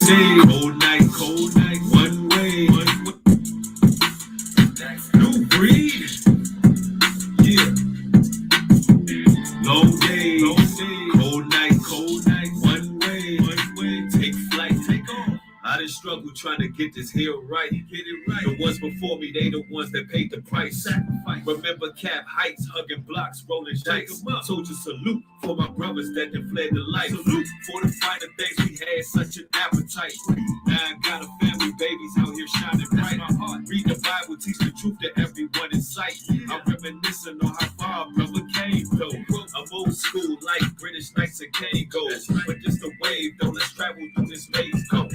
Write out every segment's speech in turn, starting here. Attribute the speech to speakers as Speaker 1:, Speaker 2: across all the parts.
Speaker 1: day, cold night, one way, new breed, yeah. Long day, cold night, one way, take flight, take off. I done struggled trying to get this here right. The ones before me, they the ones that paid the price. Sacrifice. Remember Cap Heights, hugging blocks, rolling dice. Told you salute for my brothers that done fled the life. Salute for the finer things we had such an appetite. Now I got a family, babies out here shining bright. My heart, read the Bible, teach the truth to everyone in sight. I'm reminiscing on how far a brother came though. I'm old school like British Knights and Cane Gold. But just a wave though, let's travel through this maze. Go.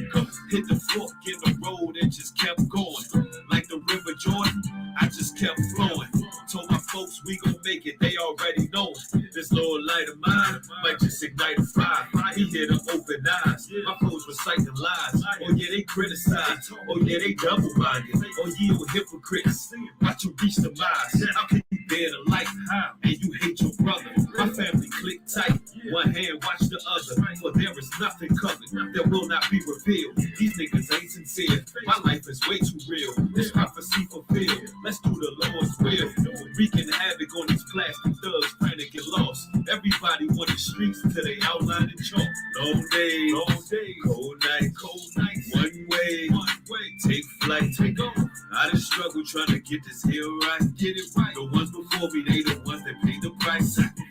Speaker 1: Hit the fork in the road and just kept going. Like the River Jordan, I just kept flowing. Told my folks we gon' make it, they already know. This little light of mine might just ignite a fire. He here to open eyes. My foes reciting lies. Oh yeah, they criticize. Oh yeah, they double-minded. Oh yeah, hypocrites. Watch you reach the miles. How can you bear the light? And you hate your brother. My family click tight. One hand watch the other. For there is nothing covered that will not be revealed. These niggas ain't sincere. My life is way too real. This prophecy fulfilled. Let's do the Lord's will. Wreaking havoc on these plastic thugs, frantic and lost. Everybody on the streets till they outline in chalk. Long days, cold night, one way, take flight, take off. I done struggled trying to get this here right, get it right. The ones before me, they the ones that paid the price. Sacrifice.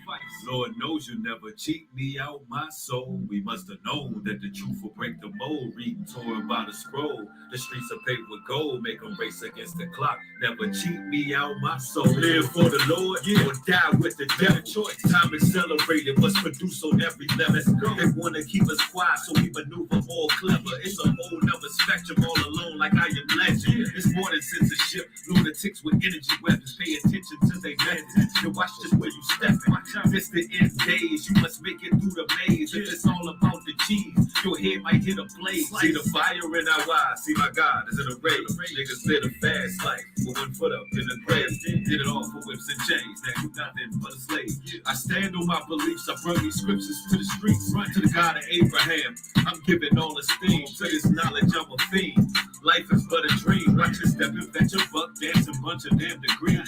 Speaker 1: Lord knows you never cheat me out my soul. We must have known that the truth will break the mold. Reading torn by the scroll. The streets are paved with gold. Make them race against the clock. Never cheat me out my soul. Live for the Lord, or die with the devil. Choice. Time is celebrated. What's produced on every level. They want to keep us quiet, so we maneuver more clever. It's a whole nother spectrum all alone like I am legend. It's more than censorship. Lunatics with energy weapons. Pay attention to their methods. And watch just where you stepping. This the end days. You must make it through the maze. If it's all about the cheese, your head might hit a blaze. See the fire in our eyes. See my God is in a rage. Niggas live a fast life with one foot up in the grave. Did it all for whips and chains. Now you nothing but a slave. I stand on my beliefs. I bring these scriptures to the streets. To the God of Abraham. I'm giving all esteem. To this knowledge I'm a fiend. Life is but a dream. Watch your step and fetch a buck, dancing bunch of damn degrees.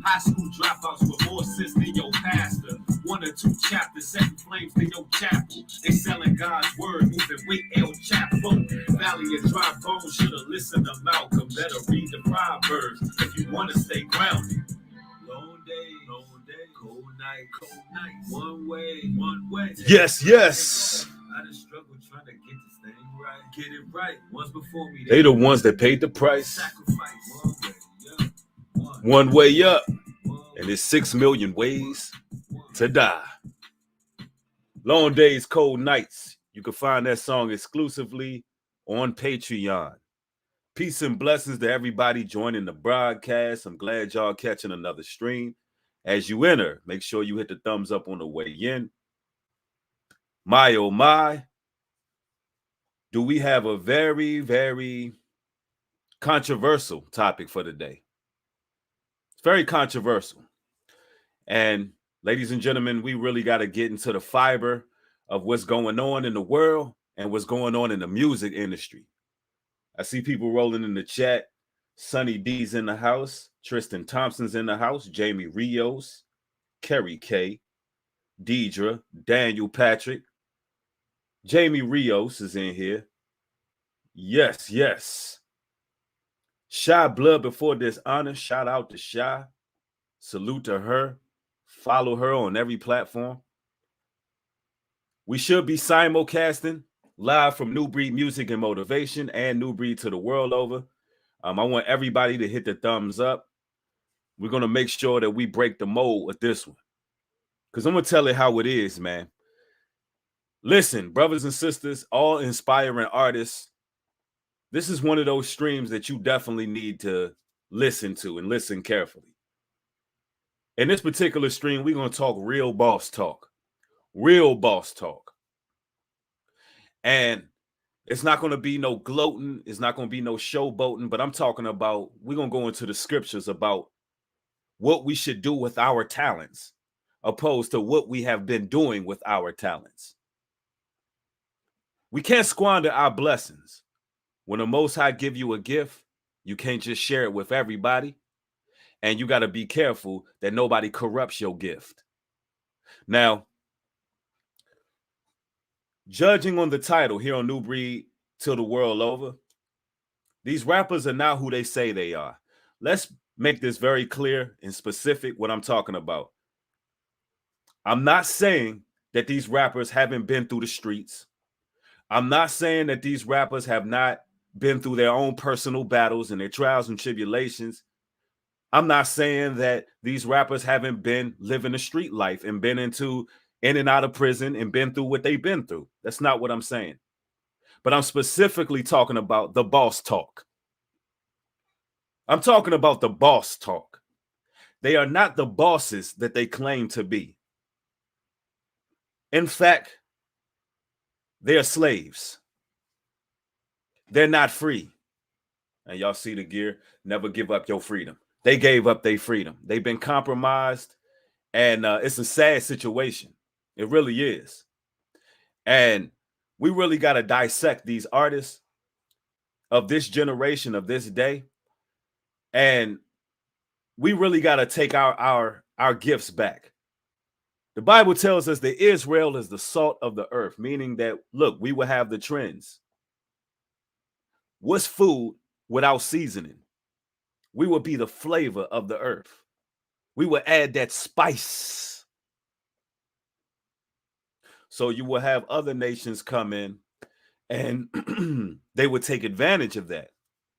Speaker 1: High school dropouts with more sense than your pastor. 1 or 2 chapters, setting flames to your chapel. They selling God's word, moving weight El Chapo. Valley of dry bones, should've listened to Malcolm. Better read the Proverbs if you wanna stay grounded. Long day, cold night, one way.
Speaker 2: Yes.
Speaker 1: I just struggled trying to get this thing right. Get it right. Once before me,
Speaker 2: They the ones that paid the price.
Speaker 1: Sacrifice.
Speaker 2: One way up. And there's 6 million ways to die. Long days, cold nights. You can find that song exclusively on Patreon. Peace and blessings to everybody joining the broadcast. I'm glad y'all catching another stream. As you enter, make sure you hit the thumbs up on the way in. My, oh my, do we have a very, very controversial topic for today. It's very controversial. And ladies and gentlemen, we really got to get into the fiber of what's going on in the world and what's going on in the music industry. I see people rolling in the chat. Sonny D's in the house. Tristan Thompson's in the house. Jamie Rios. Kerry K. Deidre. Daniel Patrick. Jamie Rios is in here. Yes. Shy Blood Before Dishonor. Shout out to Shy. Salute to her. Follow her on every platform. We should be simulcasting live from New Breed Music and Motivation and New Breed to the world over. I want everybody to hit the thumbs up. We're going to make sure that we break the mold with this one. Because I'm going to tell it how it is, man. Listen, brothers and sisters, all inspiring artists, this is one of those streams that you definitely need to listen to and listen carefully. In this particular stream, we're going to talk real boss talk. Real boss talk. And it's not going to be no gloating. It's not going to be no showboating. But I'm talking about, we're going to go into the scriptures about what we should do with our talents, opposed to what we have been doing with our talents. We can't squander our blessings. When the Most High give you a gift, you can't just share it with everybody. And you got to be careful that nobody corrupts your gift. Now, judging on the title here on New Breed Till the World Over, these rappers are not who they say they are. Let's make this very clear and specific what I'm talking about. I'm not saying that these rappers haven't been through the streets. I'm not saying that these rappers have not been through their own personal battles and their trials and tribulations. I'm not saying that these rappers haven't been living a street life and been in and out of prison and been through what they've been through. That's not what I'm saying. But I'm specifically talking about the boss talk. I'm talking about the boss talk. They are not the bosses that they claim to be. In fact, they are slaves. They're not free. And y'all see the gear, never give up your freedom. They gave up their freedom. They've been compromised, and it's a sad situation. It really is. And we really got to dissect these artists of this generation, of this day, and we really got to take our gifts back. The Bible tells us that Israel is the salt of the earth, meaning that, look, we will have the trends. What's food without seasoning? We will be the flavor of the earth. We will add that spice. So you will have other nations come in and they would take advantage of that.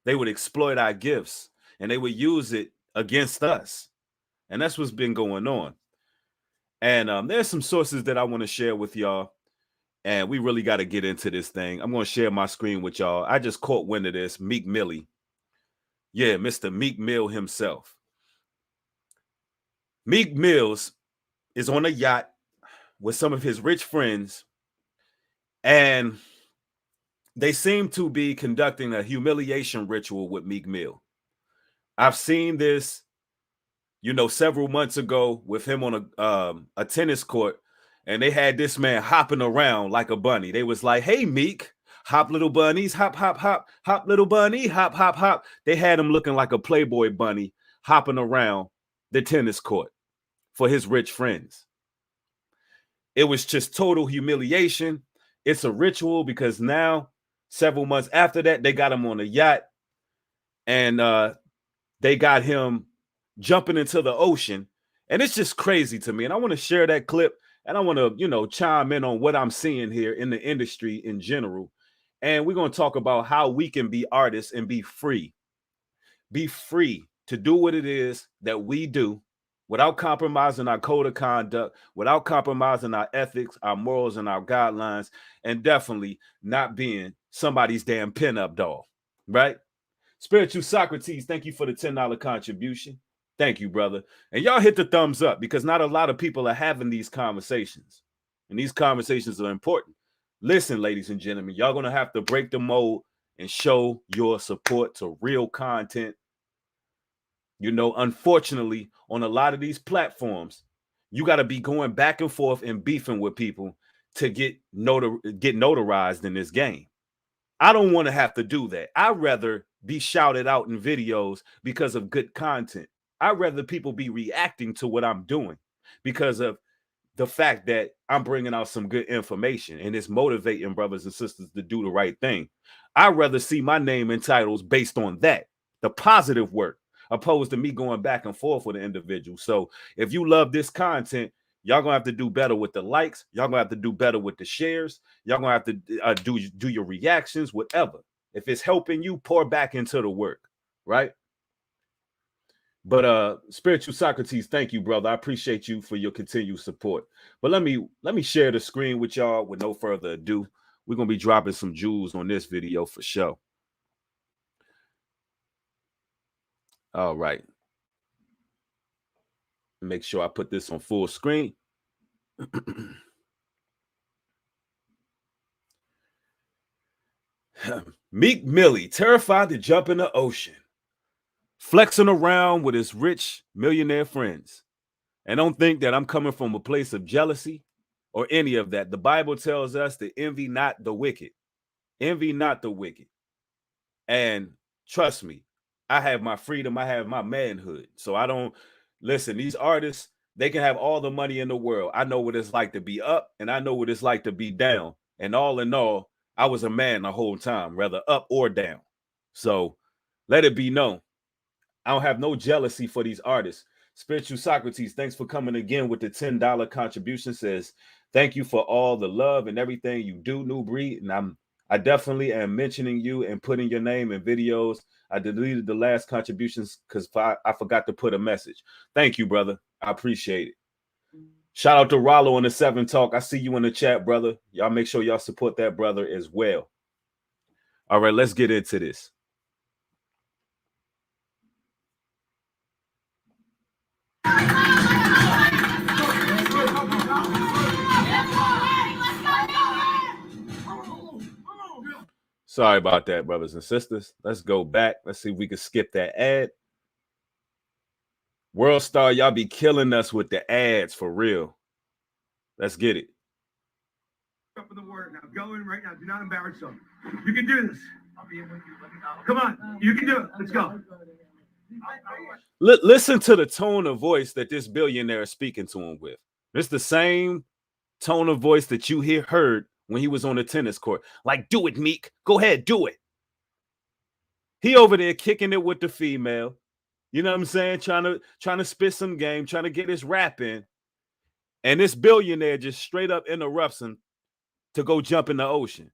Speaker 2: They would exploit our gifts and they would use it against us. And that's what's been going on. And there's some sources that I want to share with y'all. And we really got to get into this thing. I'm going to share my screen with y'all. I just caught wind of this. Meek Mill. Yeah, Mr. Meek Mill himself. Meek Mills is on a yacht with some of his rich friends. And they seem to be conducting a humiliation ritual with Meek Mill. I've seen this, several months ago with him on a tennis court, and they had this man hopping around like a bunny. They was like, "Hey, Meek, hop, little bunnies, hop, hop, hop, hop, little bunny, hop, hop, hop." They had him looking like a Playboy bunny hopping around the tennis court for his rich friends. It was just total humiliation. It's a ritual because now, several months after that, they got him on a yacht and they got him jumping into the ocean. And it's just crazy to me. And I want to share that clip and I want to, chime in on what I'm seeing here in the industry in general. And we're going to talk about how we can be artists and be free. Be free to do what it is that we do without compromising our code of conduct, without compromising our ethics, our morals, and our guidelines, and definitely not being somebody's damn pinup doll, right? Spiritual Socrates, thank you for the $10 contribution. Thank you, brother. And y'all hit the thumbs up because not a lot of people are having these conversations. And these conversations are important. Listen, ladies and gentlemen, y'all going to have to break the mold and show your support to real content. Unfortunately, on a lot of these platforms, you got to be going back and forth and beefing with people to get notarized in this game. I don't want to have to do that. I'd rather be shouted out in videos because of good content. I'd rather people be reacting to what I'm doing because of the fact that I'm bringing out some good information and it's motivating brothers and sisters to do the right thing. I'd rather see my name in titles based on that, the positive work, opposed to me going back and forth with an individual. So if you love this content, y'all gonna have to do better with the likes. Y'all gonna have to do better with the shares. Y'all gonna have to do your reactions, whatever. If it's helping you, pour back into the work, right? But Spiritual Socrates, thank you, brother. I appreciate you for your continued support. But let me share the screen with y'all with no further ado. We're gonna be dropping some jewels on this video for sure. All right. Make sure I put this on full screen. Meek Mill, terrified to jump in the ocean, flexing around with his rich millionaire friends. And don't think that I'm coming from a place of jealousy or any of that. The Bible tells us to envy not the wicked. Envy not the wicked. And trust me, I have my freedom. I have my manhood. So I don't listen. These artists, they can have all the money in the world. I know what it's like to be up, and I know what it's like to be down. And all in all, I was a man the whole time, whether up or down. So let it be known. I don't have no jealousy for these artists. Spiritual Socrates, thanks for coming again with the $10 contribution. Says, thank you for all the love and everything you do, New Breed. And I definitely am mentioning you and putting your name in videos. I deleted the last contributions because I forgot to put a message. Thank you, brother. I appreciate it. Shout out to Rollo on the 7 Talk. I see you in the chat, brother. Y'all make sure y'all support that brother as well. All right, let's get into this. Sorry about that, brothers and sisters. Let's go back. Let's see if we can skip that ad. World Star, y'all be killing us with the ads for real. Let's get it.
Speaker 1: Up in the word now. Go in right now. Do not embarrass them. You can do this. I'll be in with you. Come on. You can do it. Let's go.
Speaker 2: Listen to the tone of voice that this billionaire is speaking to him with. It's the same tone of voice that you heard when he was on the tennis court. Like, do it, Meek. Go ahead, do it. He over there kicking it with the female. You know what I'm saying? Trying to spit some game, trying to get his rap in. And this billionaire just straight up interrupts him to go jump in the ocean.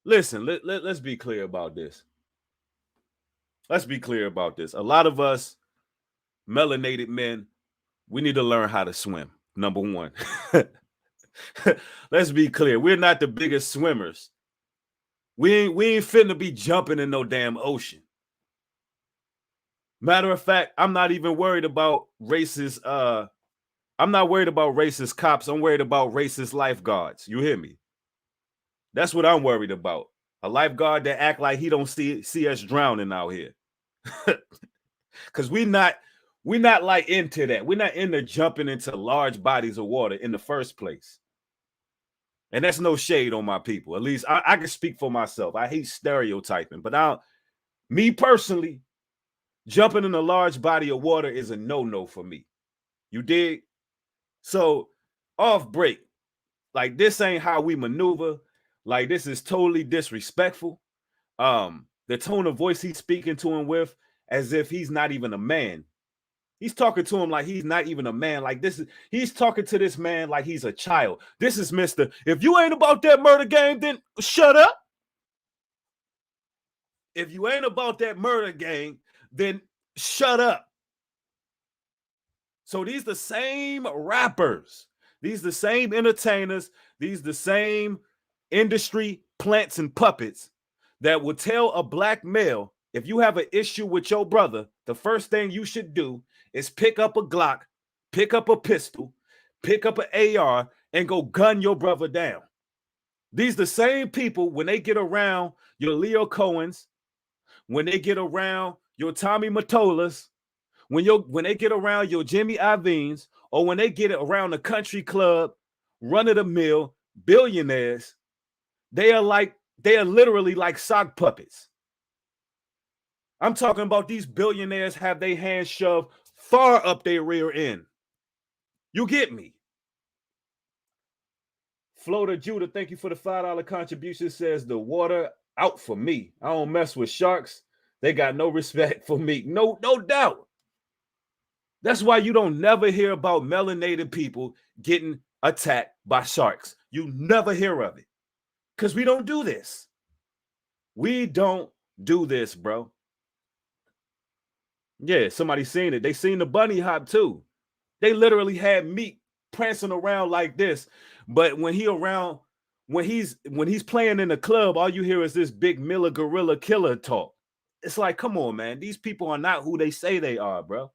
Speaker 2: Listen, let's be clear about this. Let's be clear about this. A lot of us melanated men, we need to learn how to swim. Number one. Let's be clear. We're not the biggest swimmers. We ain't finna be jumping in no damn ocean. Matter of fact, I'm not even worried about racist. I'm not worried about racist cops. I'm worried about racist lifeguards. You hear me? That's what I'm worried about. A lifeguard that act like he don't see us drowning out here. Because we not like into that. We're not into jumping into large bodies of water in the first place. And that's no shade on my people. At least I can speak for myself. I hate stereotyping, but me personally, jumping in a large body of water is a no-no for me. You dig? So off break, like this ain't how we maneuver. Like this is totally disrespectful. The tone of voice he's speaking to him with, as if he's not even a man. He's talking to him like he's not even a man. Like he's talking to this man like he's a child. This is Mr. If you ain't about that murder game, then shut up. If you ain't about that murder game, then shut up. So these the same rappers, these the same entertainers, these the same industry plants and puppets that will tell a black male, if you have an issue with your brother, the first thing you should do is pick up a Glock, pick up a pistol, pick up an AR, and go gun your brother down. These the same people, when they get around your Leo Cohens, when they get around your Tommy Mottolas, when they get around your Jimmy Iovine's, or when they get around the country club, run-of-the-mill billionaires, they are literally like sock puppets. I'm talking about these billionaires have their hands shoved far up their rear end. You get me? Floater Judah, thank you for the $5 contribution. Says the water out for me. I don't mess with sharks. They got no respect for me. No doubt. That's why you don't never hear about melanated people getting attacked by sharks. You never hear of it. Because we don't do this. We don't do this, bro. Yeah, somebody seen it. They seen the bunny hop too. They literally had Meek prancing around like this. But when he's playing in the club, all you hear is this big Miller gorilla killer talk. It's like, come on, man. These people are not who they say they are, bro.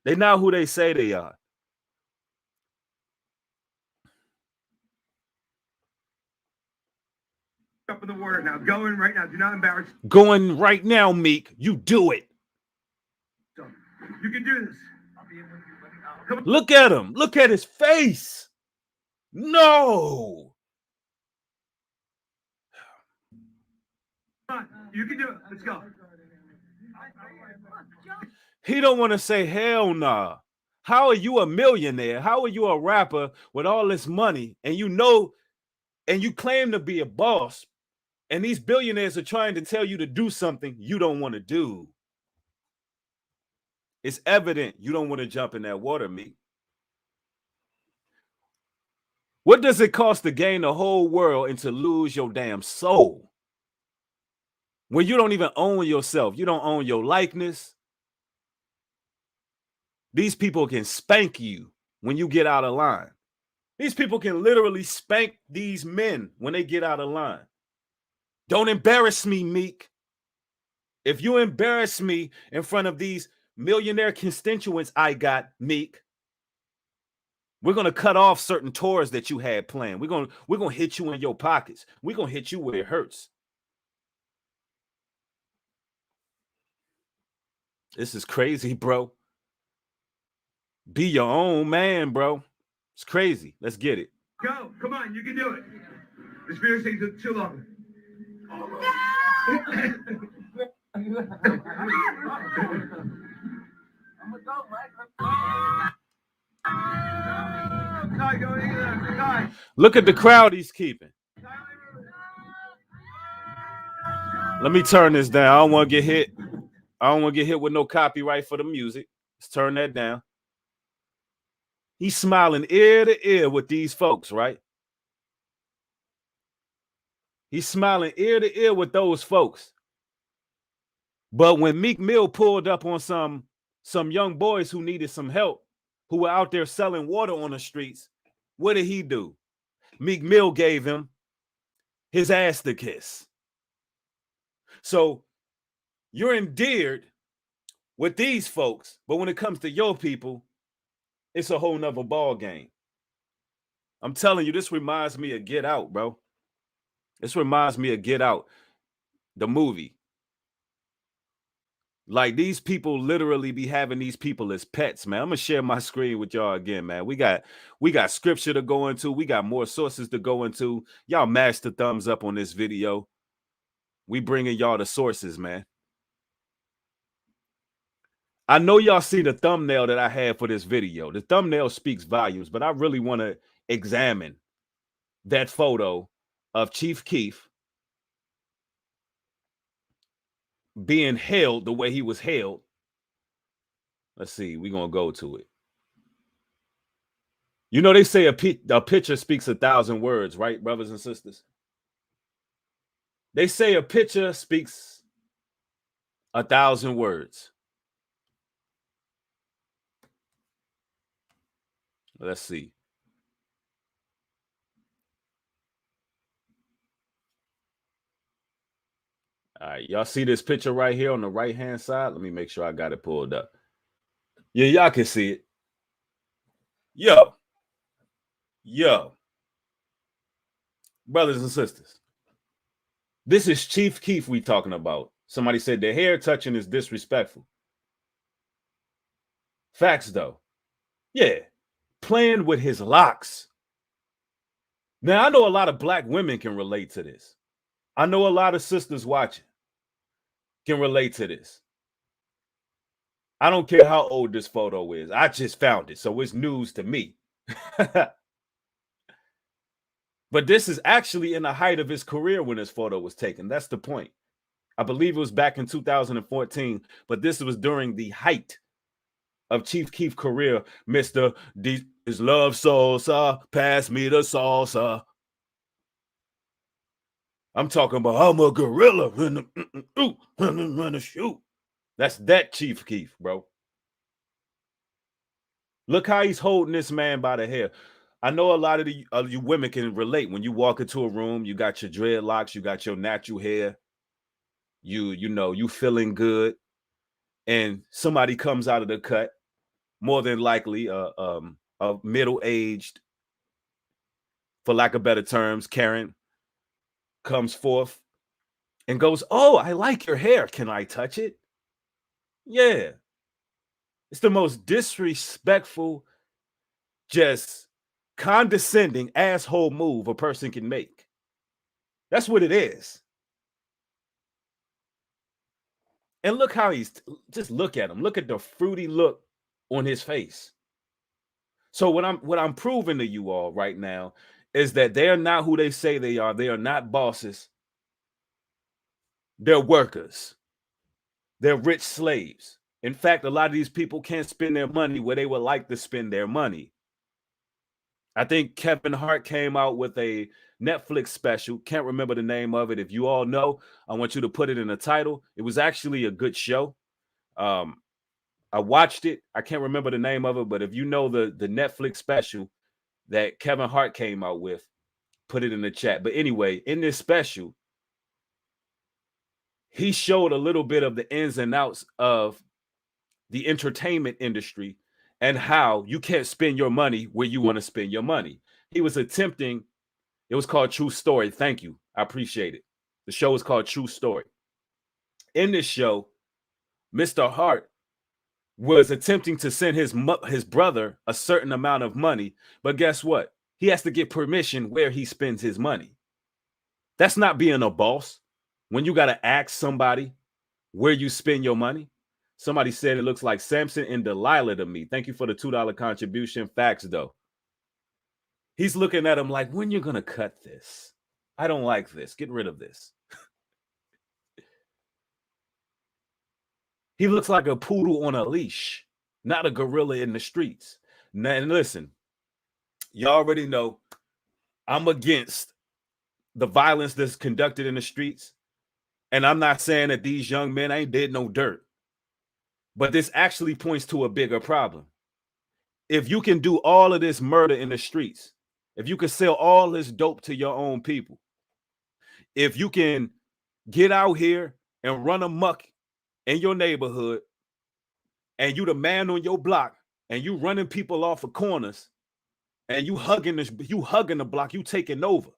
Speaker 2: They're not who they say they are.
Speaker 1: Up in the word now. Go in right now. Do not embarrass.
Speaker 2: Going right now, Meek. You do it.
Speaker 1: You can do this. I'll be in with you. Come on.
Speaker 2: Look at him. Look at his face. No.
Speaker 1: Come on, you can do it. Let's go.
Speaker 2: He don't want to say hell nah. How are you a millionaire? How are you a rapper with all this money and you know and you claim to be a boss and these billionaires are trying to tell you to do something you don't want to do? It's evident you don't want to jump in that water, Meek. What does it cost to gain the whole world and to lose your damn soul? When you don't even own yourself, you don't own your likeness. These people can spank you when you get out of line. These people can literally spank these men when they get out of line. Don't embarrass me, Meek. If you embarrass me in front of these millionaire constituents I got, Meek, we're gonna cut off certain tours that you had planned. We're gonna hit you in your pockets. We're gonna hit you where it hurts. This is crazy, bro. Be your own man, bro. It's crazy. Let's get it.
Speaker 1: Go. Come on, you can do it. The spirit thing took too long.
Speaker 2: Look at the crowd he's keeping. Let me turn this down. I don't want to get hit. I don't want to get hit with no copyright for the music. Let's turn that down. He's smiling ear to ear with these folks, right? He's smiling ear to ear with those folks. But when Meek Mill pulled up on some young boys who needed some help, who were out there selling water on the streets, what did he do? Meek Mill gave him his ass to kiss. So you're endeared with these folks, but when it comes to your people, it's a whole nother ball game. I'm telling you, this reminds me of Get Out, bro. This reminds me of Get Out, the movie. Like, these people literally be having these people as pets, man. I'm gonna share my screen with y'all again, man. We got scripture to go into. We got more sources to go into. Y'all mash the thumbs up on this video. We bringing y'all the sources, man. I know y'all see the thumbnail that I had for this video. The thumbnail speaks volumes, but I really want to examine that photo of Chief Keef being held the way he was held. Let's see. We're going to go to it. You know, they say a picture speaks 1,000 words, right, brothers and sisters? They say a picture speaks 1,000 words. Let's see. All right, y'all see this picture right here on the right-hand side? Let me make sure I got it pulled up. Yeah, y'all can see it. Yo, brothers and sisters, this is Chief Keef we talking about. Somebody said the hair touching is disrespectful. Facts, though. Yeah, playing with his locks. Now, I know a lot of black women can relate to this. I know a lot of sisters watching can relate to this. I don't care how old this photo is. I just found it, so it's news to me. But this is actually in the height of his career when this photo was taken. That's the point. I believe it was back in 2014, but this was during the height of Chief Keef's career. Mr. D is love salsa, pass me the salsa. I'm talking about I'm a gorilla in the shoot. That's that Chief Keef, bro. Look how he's holding this man by the hair. I know a lot of you women can relate. When you walk into a room, you got your dreadlocks, you got your natural hair, you know, you feeling good, and somebody comes out of the cut, more than likely a middle-aged, for lack of better terms, Karen, comes forth and goes, "Oh, I like your hair. Can I touch it?" Yeah. It's the most disrespectful, just condescending asshole move a person can make. That's what it is. And look how just look at him. Look at the fruity look on his face. So what I'm proving to you all right now is that they're not who they say they are. They are not bosses. They're workers. They're rich slaves. In fact, a lot of these people can't spend their money where they would like to spend their money. I think Kevin Hart came out with a Netflix special. Can't remember the name of it. If you all know, I want you to put it in the title. It was actually a good show. I watched it. I can't remember the name of it, but if you know the Netflix special that Kevin Hart came out with, put it in the chat. But anyway, in this special, he showed a little bit of the ins and outs of the entertainment industry and how you can't spend your money where you want to spend your money. He was attempting, it was called True Story. Thank you. I appreciate it. The show is called True Story. In this show, Mr. Hart was attempting to send his brother a certain amount of money, but guess what? He has to get permission where he spends his money. That's not being a boss. When you got to ask somebody where you spend your money. Somebody said it looks like Samson and Delilah to me. Thank you for the $2 contribution. Facts, though. He's looking at him like, when you going to cut this? I don't like this. Get rid of this. He looks like a poodle on a leash, not a gorilla in the streets. And listen, you already know I'm against the violence that's conducted in the streets. And I'm not saying that these young men ain't did no dirt. But this actually points to a bigger problem. If you can do all of this murder in the streets, if you can sell all this dope to your own people, if you can get out here and run amok in your neighborhood, and you the man on your block, and you running people off of corners, and you hugging the block, you taking over.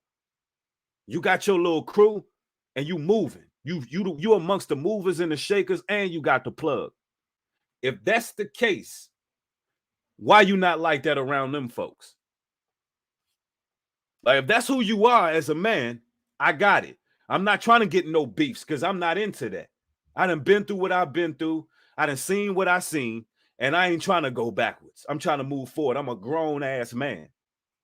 Speaker 2: You got your little crew, and you moving. You amongst the movers and the shakers, and you got the plug. If that's the case, why you not like that around them folks? Like, if that's who you are as a man, I got it. I'm not trying to get no beefs because I'm not into that. I done been through what I've been through. I done seen what I seen, and I ain't trying to go backwards. I'm trying to move forward. I'm a grown-ass man.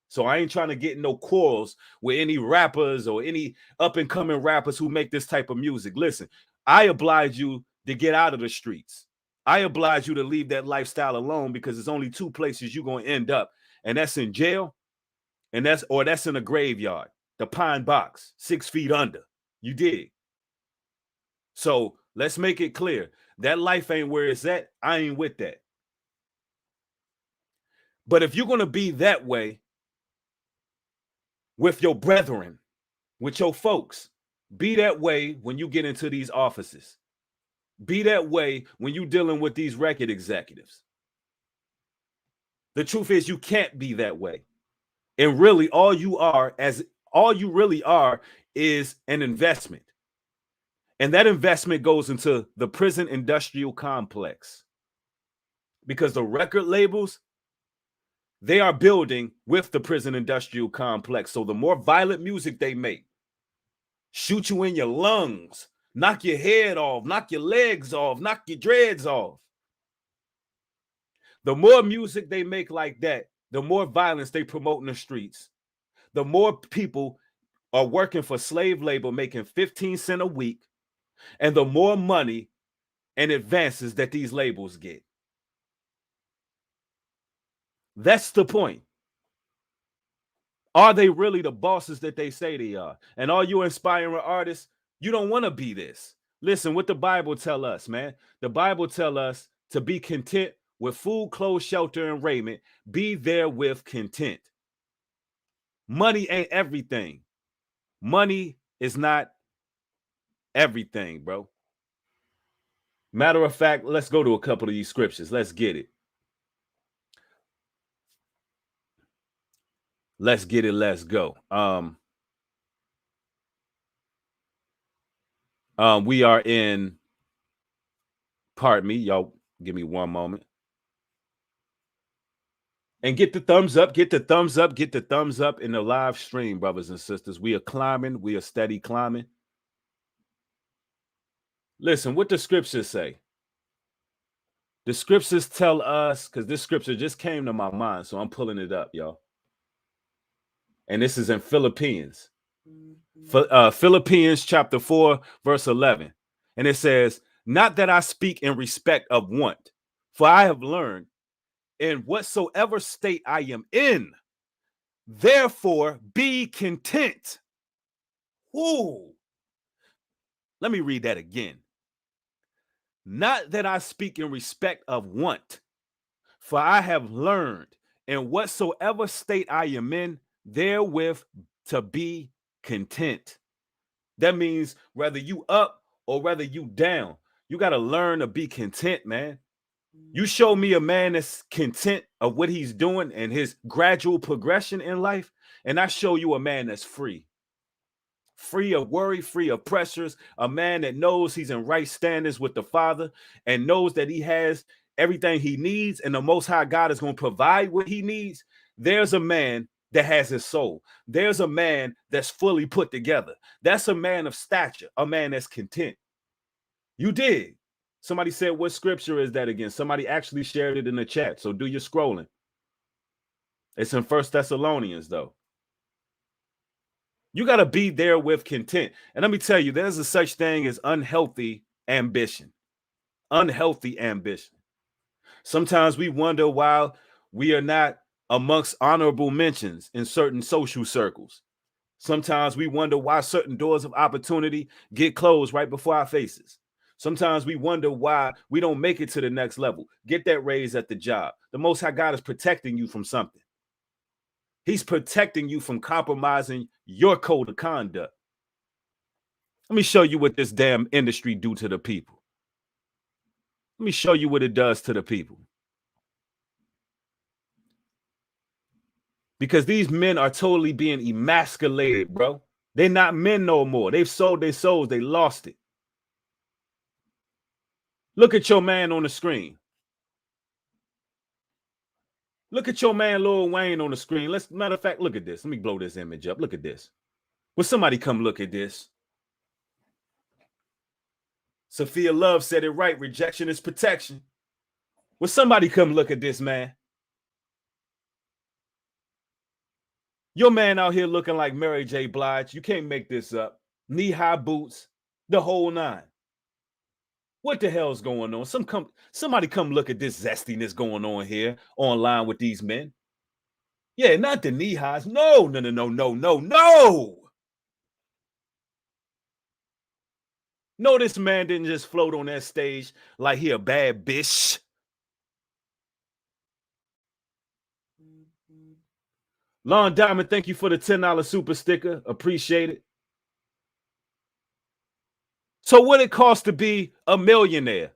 Speaker 2: So I ain't trying to get no quarrels with any rappers or any up-and-coming rappers who make this type of music. Listen, I oblige you to get out of the streets. I oblige you to leave that lifestyle alone because there's only two places you're going to end up, and that's in jail, and that's in a graveyard, the pine box, 6 feet under. You dig? So let's make it clear. That life ain't where it's at. I ain't with that. But if you're going to be that way with your brethren, with your folks, be that way when you get into these offices. Be that way when you're dealing with these record executives. The truth is you can't be that way. And really all you really are is an investment. And that investment goes into the prison industrial complex. Because the record labels, they are building with the prison industrial complex. So the more violent music they make, shoot you in your lungs, knock your head off, knock your legs off, knock your dreads off. The more music they make like that, the more violence they promote in the streets. The more people are working for slave labor, making 15 cents a week, and the more money and advances that these labels get. That's the point. Are they really the bosses that they say they are? And all you inspiring artists, you don't want to be this. Listen, what the Bible tell us, man. The Bible tell us to be content with food, clothes, shelter, and raiment. Be there with content. Money ain't everything. Money is not everything, bro. Matter of fact, let's go to a couple of these scriptures. Let's get it. Let's get it. Let's go. We are in, pardon me, y'all give me one moment. And get the thumbs up, get the thumbs up, get the thumbs up in the live stream, brothers and sisters. We are climbing. We are steady climbing. Listen, what the scriptures say. The scriptures tell us, because this scripture just came to my mind, so I'm pulling it up, y'all. And this is in Philippians. Philippians chapter 4, verse 11. And it says, not that I speak in respect of want, for I have learned in whatsoever state I am in, therefore be content. Ooh. Let me read that again. Not that I speak in respect of want, for I have learned in whatsoever state I am in, therewith to be content. That means whether you up or whether you down, you got to learn to be content, man. You show me a man that's content of what he's doing and his gradual progression in life, and I show you a man that's free. Free of worry, free of pressures, a man that knows he's in right standards with the Father and knows that he has everything he needs and the Most High God is going to provide what he needs. There's a man that has his soul. There's a man that's fully put together. That's a man of stature, a man that's content. You did. Somebody said, what scripture is that again? Somebody actually shared it in the chat. So do your scrolling. It's in 1 Thessalonians, though. You got to be there with content. And let me tell you, there's a such thing as unhealthy ambition. Unhealthy ambition. Sometimes we wonder why we are not amongst honorable mentions in certain social circles. Sometimes we wonder why certain doors of opportunity get closed right before our faces. Sometimes we wonder why we don't make it to the next level. Get that raise at the job. The Most High God is protecting you from something. He's protecting you from compromising your code of conduct. Let me show you what this damn industry do to the people. Let me show you what it does to the people. Because these men are totally being emasculated, bro. They're not men no more. They've sold their souls. They lost it. Look at your man on the screen. Look at your man, Lil Wayne, on the screen. Matter of fact, look at this. Let me blow this image up. Look at this. Will somebody come look at this? Sophia Love said it right. Rejection is protection. Will somebody come look at this, man? Your man out here looking like Mary J. Blige. You can't make this up. Knee-high boots, the whole nine. What the hell's going on? Somebody come look at this zestiness going on here online with these men. Yeah, not the knee highs. No. No, this man didn't just float on that stage like he a bad bitch. Lon Diamond, thank you for the $10 super sticker. Appreciate it. So what it costs to be a millionaire?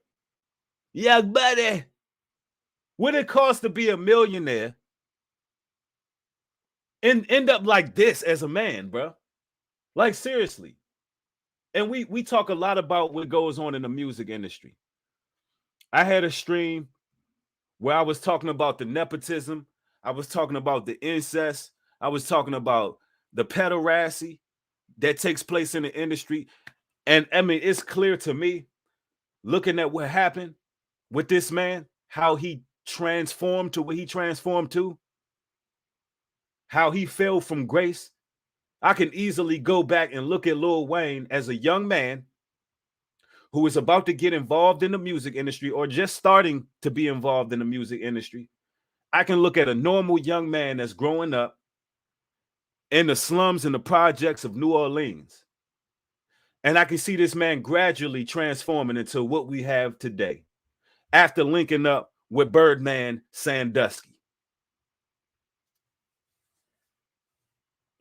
Speaker 2: Yeah, buddy. What it costs to be a millionaire and end up like this as a man, bro? Like, seriously. And we talk a lot about what goes on in the music industry. I had a stream where I was talking about the nepotism. I was talking about the incest. I was talking about the pederasty that takes place in the industry. And I mean, it's clear to me, looking at what happened with this man, how he transformed to what he transformed to, how he fell from grace. I can easily go back and look at Lil Wayne as a young man who is about to get involved in the music industry or just starting to be involved in the music industry. I can look at a normal young man that's growing up in the slums and the projects of New Orleans. And I can see this man gradually transforming into what we have today after linking up with Birdman Sandusky.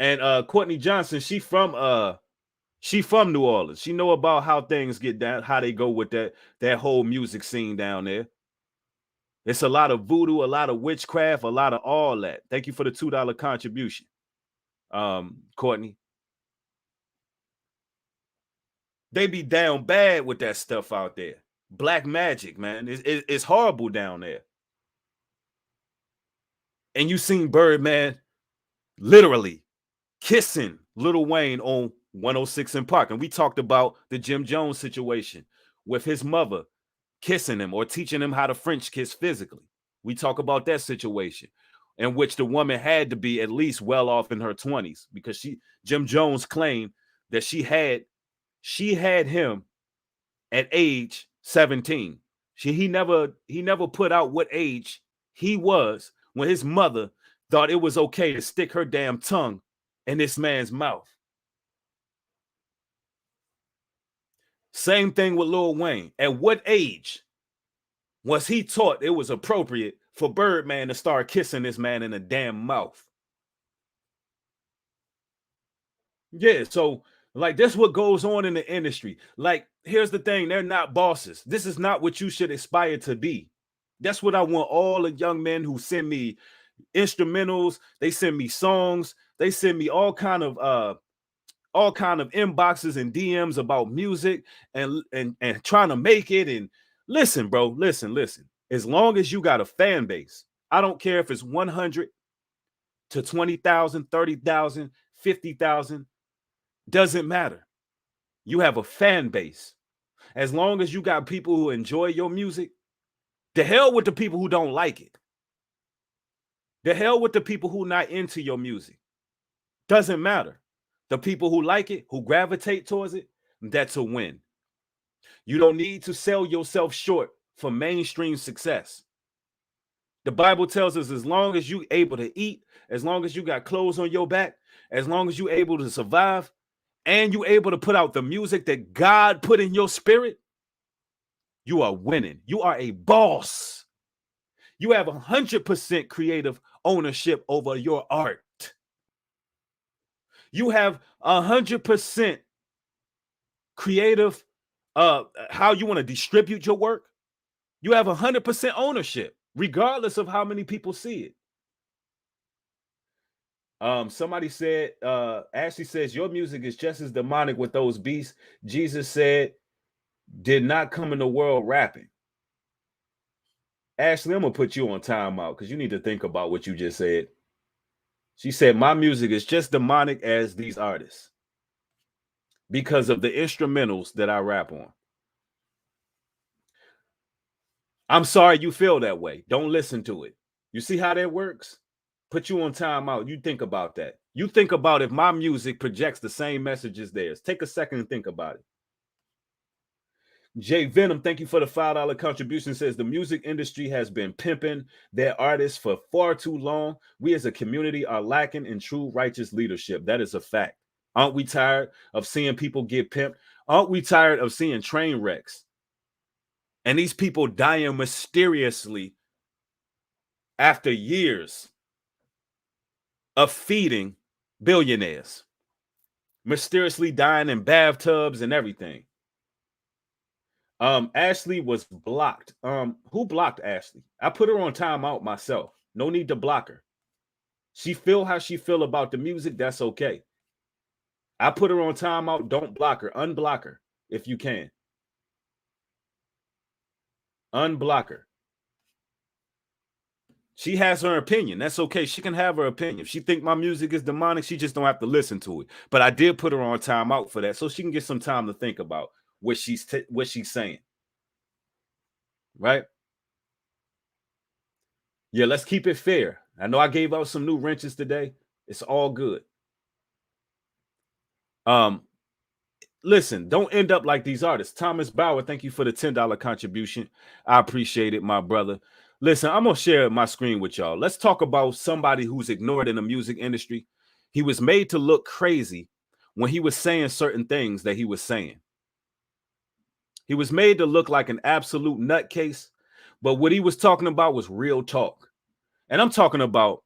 Speaker 2: And Courtney Johnson, she from New Orleans. She know about how things get down, how they go with that whole music scene down there. It's a lot of voodoo, a lot of witchcraft, a lot of all that. Thank you for the $2 contribution, Courtney. They be down bad with that stuff out there. Black magic, man. It's horrible down there. And you seen Birdman literally kissing Lil Wayne on 106 in Park. And we talked about the Jim Jones situation with his mother kissing him or teaching him how to French kiss physically. We talk about that situation in which the woman had to be at least well off in her 20s because Jim Jones claimed that she had him at age 17. He never put out what age he was when his mother thought it was okay to stick her damn tongue in this man's mouth. Same thing with Lil Wayne. At what age was he taught it was appropriate for Birdman to start kissing this man in the damn mouth? Yeah, so like that's what goes on in the industry. Like, here's the thing, they're not bosses. This is not what you should aspire to be. That's what I want all the young men who send me instrumentals, they send me songs, they send me all kind of inboxes and DMs about music and trying to make it. And listen, bro, listen. As long as you got a fan base, I don't care if it's 100 to 20,000, 30,000, 50,000, doesn't matter. You have a fan base. As long as you got people who enjoy your music, the hell with the people who don't like it. The hell with the people who not into your music. Doesn't matter. The people who like it, who gravitate towards it, that's a win. You don't need to sell yourself short for mainstream success. The Bible tells us as long as you're able to eat, as long as you got clothes on your back, as long as you're able to survive, and you're able to put out the music that God put in your spirit, you are winning. You are a boss. You have 100% creative ownership over your art. You have 100% creative how you want to distribute your work. You have 100% ownership, regardless of how many people see it. Somebody said, Ashley says, your music is just as demonic with those beasts. Jesus said, did not come in the world rapping. Ashley, I'm gonna put you on timeout because you need to think about what you just said. She said, my music is just demonic as these artists because of the instrumentals that I rap on. I'm sorry you feel that way. Don't listen to it. You see how that works? Put you on timeout. You think about that. You think about if my music projects the same message as theirs. Take a second and think about it. Jay Venom, thank you for the $5 contribution. Says the music industry has been pimping their artists for far too long. We as a community are lacking in true righteous leadership. That is a fact. Aren't we tired of seeing people get pimped? Aren't we tired of seeing train wrecks? And these people dying mysteriously after years of feeding billionaires, mysteriously dying in bathtubs and everything. Ashley was blocked. Who blocked Ashley? I put her on timeout myself. No need to block her. She feel how she feel about the music. That's okay. I put her on timeout. Don't block her. Unblock her if you can. Unblock her. She has her opinion. That's okay. She can have her opinion. If she think my music is demonic, she just don't have to listen to it. But I did put her on timeout for that, so she can get some time to think about what she's saying. Right? Yeah, let's keep it fair. I know I gave out some new wrenches today. It's all good. Listen, don't end up like these artists. Thomas Bauer, thank you for the $10 contribution. I appreciate it, my brother. Listen, I'm going to share my screen with y'all. Let's talk about somebody who's ignored in the music industry. He was made to look crazy when he was saying certain things that he was saying. He was made to look like an absolute nutcase, but what he was talking about was real talk. And I'm talking about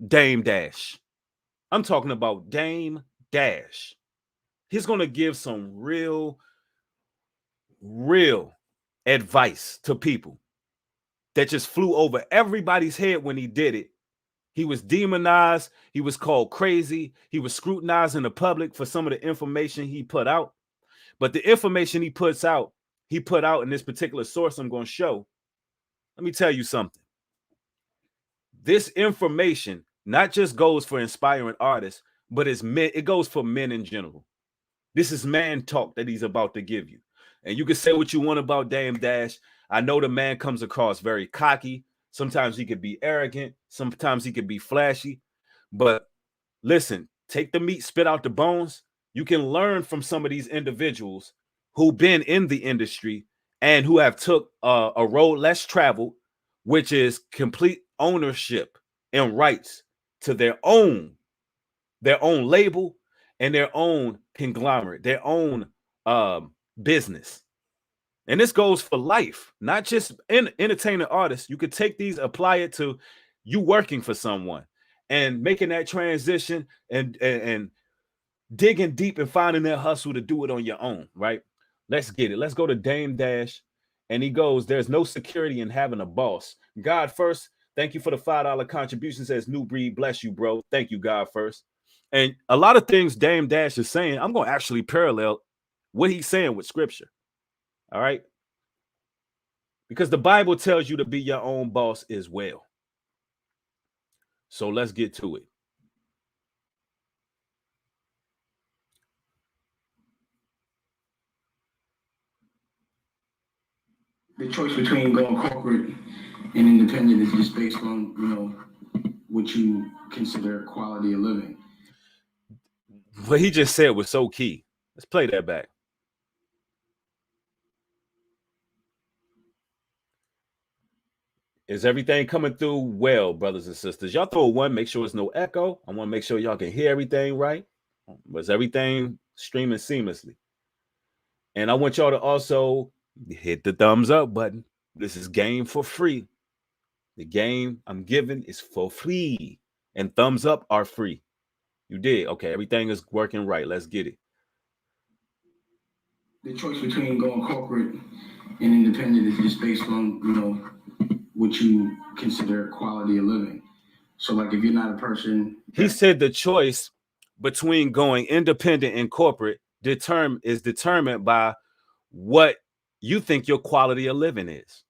Speaker 2: Dame Dash. I'm talking about Dame Dash. He's going to give some real advice to people that just flew over everybody's head when he did it. He was demonized. He was called crazy. He was scrutinized in the public for some of the information he put out. But the information he put out in this particular source I'm going to show. Let me tell you something. This information not just goes for inspiring artists, but it goes for men in general. This is man talk that he's about to give you. And you can say what you want about Dame Dash. I know the man comes across very cocky. Sometimes he could be arrogant. Sometimes he could be flashy. But listen, take the meat, spit out the bones. You can learn from some of these individuals who've been in the industry and who have took a road less traveled, which is complete ownership and rights to their own label and their own conglomerate, their own business. And this goes for life, not just entertaining artists. You could take these, apply it to you working for someone and making that transition and digging deep and finding that hustle to do it on your own, right? Let's get it. Let's go to Dame Dash. And he goes, there's no security in having a boss. God first, thank you for the $5 contribution, says New Breed. Bless you, bro. Thank you, God first. And a lot of things Dame Dash is saying, I'm going to actually parallel what he's saying with scripture. All right. Because the Bible tells you to be your own boss as well. So let's get to it.
Speaker 1: The choice between going corporate and independent is just based on, what you consider quality of living.
Speaker 2: What he just said was so key. Let's play that back. Is everything coming through well, brothers and sisters? Y'all throw one, make sure there's no echo. I want to make sure y'all can hear everything right. Was everything streaming seamlessly? And I want y'all to also hit the thumbs up button. This is game for free. The game I'm giving is for free. And thumbs up are free. You did. Okay, everything is working right. Let's get it.
Speaker 1: The choice between going corporate and independent is just based on, what you consider quality of living. So, like, if you're not a person...
Speaker 2: He said the choice between going independent and corporate is determined by what you think your quality of living is.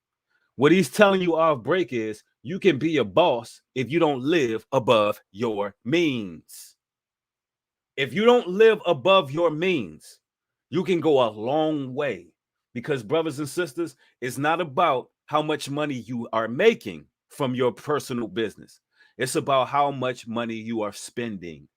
Speaker 2: What he's telling you off break is you can be a boss if you don't live above your means. If you don't live above your means, you can go a long way. Because, brothers and sisters, it's not about how much money you are making from your personal business. It's about how much money you are spending.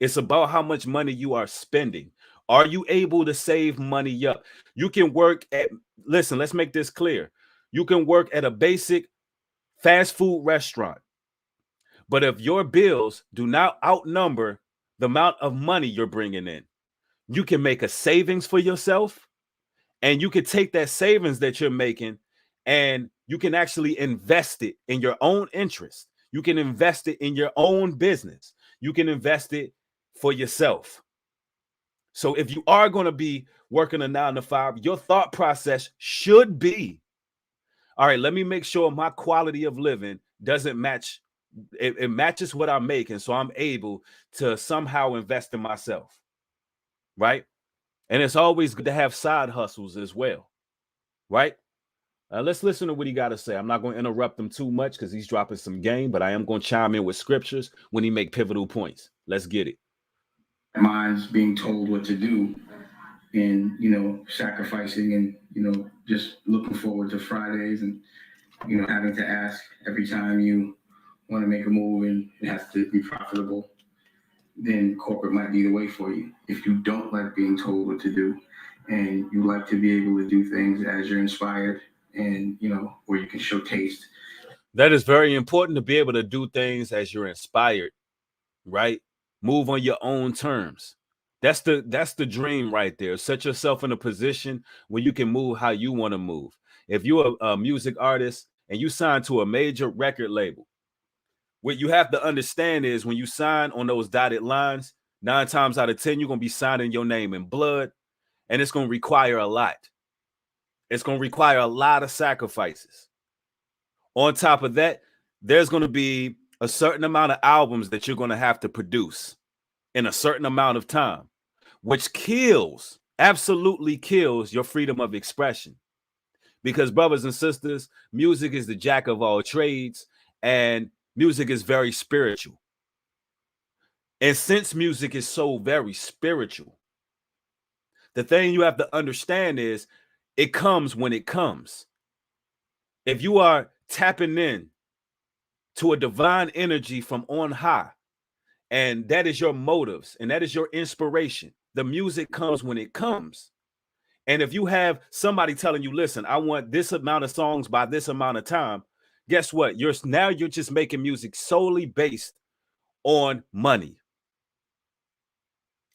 Speaker 2: It's about how much money you are spending. Are you able to save money up? You can work at, listen, let's make this clear. You can work at a basic fast food restaurant. But if your bills do not outnumber the amount of money you're bringing in, you can make a savings for yourself. And you can take that savings that you're making and you can actually invest it in your own interest. You can invest it in your own business. You can invest it for yourself. So if you are going to be working a 9 to 5, your thought process should be, all right, let me make sure my quality of living doesn't match. It matches what I'm making. So I'm able to somehow invest in myself. Right. And it's always good to have side hustles as well. Right. Let's listen to what he got to say. I'm not going to interrupt him too much because he's dropping some game, but I am going to chime in with scriptures when he make pivotal points. Let's get it.
Speaker 1: Minds being told what to do and, sacrificing and, just looking forward to Fridays and, having to ask every time you want to make a move and it has to be profitable, then corporate might be the way for you. If you don't like being told what to do and you like to be able to do things as you're inspired and, where you can show taste.
Speaker 2: That is very important, to be able to do things as you're inspired, right? Move on your own terms. That's the dream right there. Set yourself in a position where you can move how you want to move. If you're a music artist and you sign to a major record label, what you have to understand is when you sign on those dotted lines, 9 times out of 10, you're going to be signing your name in blood, and it's going to require a lot. It's going to require a lot of sacrifices. On top of that, there's going to be a certain amount of albums that you're going to have to produce in a certain amount of time, which absolutely kills your freedom of expression. Because, brothers and sisters, music is the jack of all trades, and music is very spiritual. And since music is so very spiritual, The thing you have to understand is it comes when it comes. If you are tapping in to a divine energy from on high, and that is your motives and that is your inspiration, the music comes when it comes. And if you have somebody telling you, listen, I want this amount of songs by this amount of time, guess what? You're just making music solely based on money.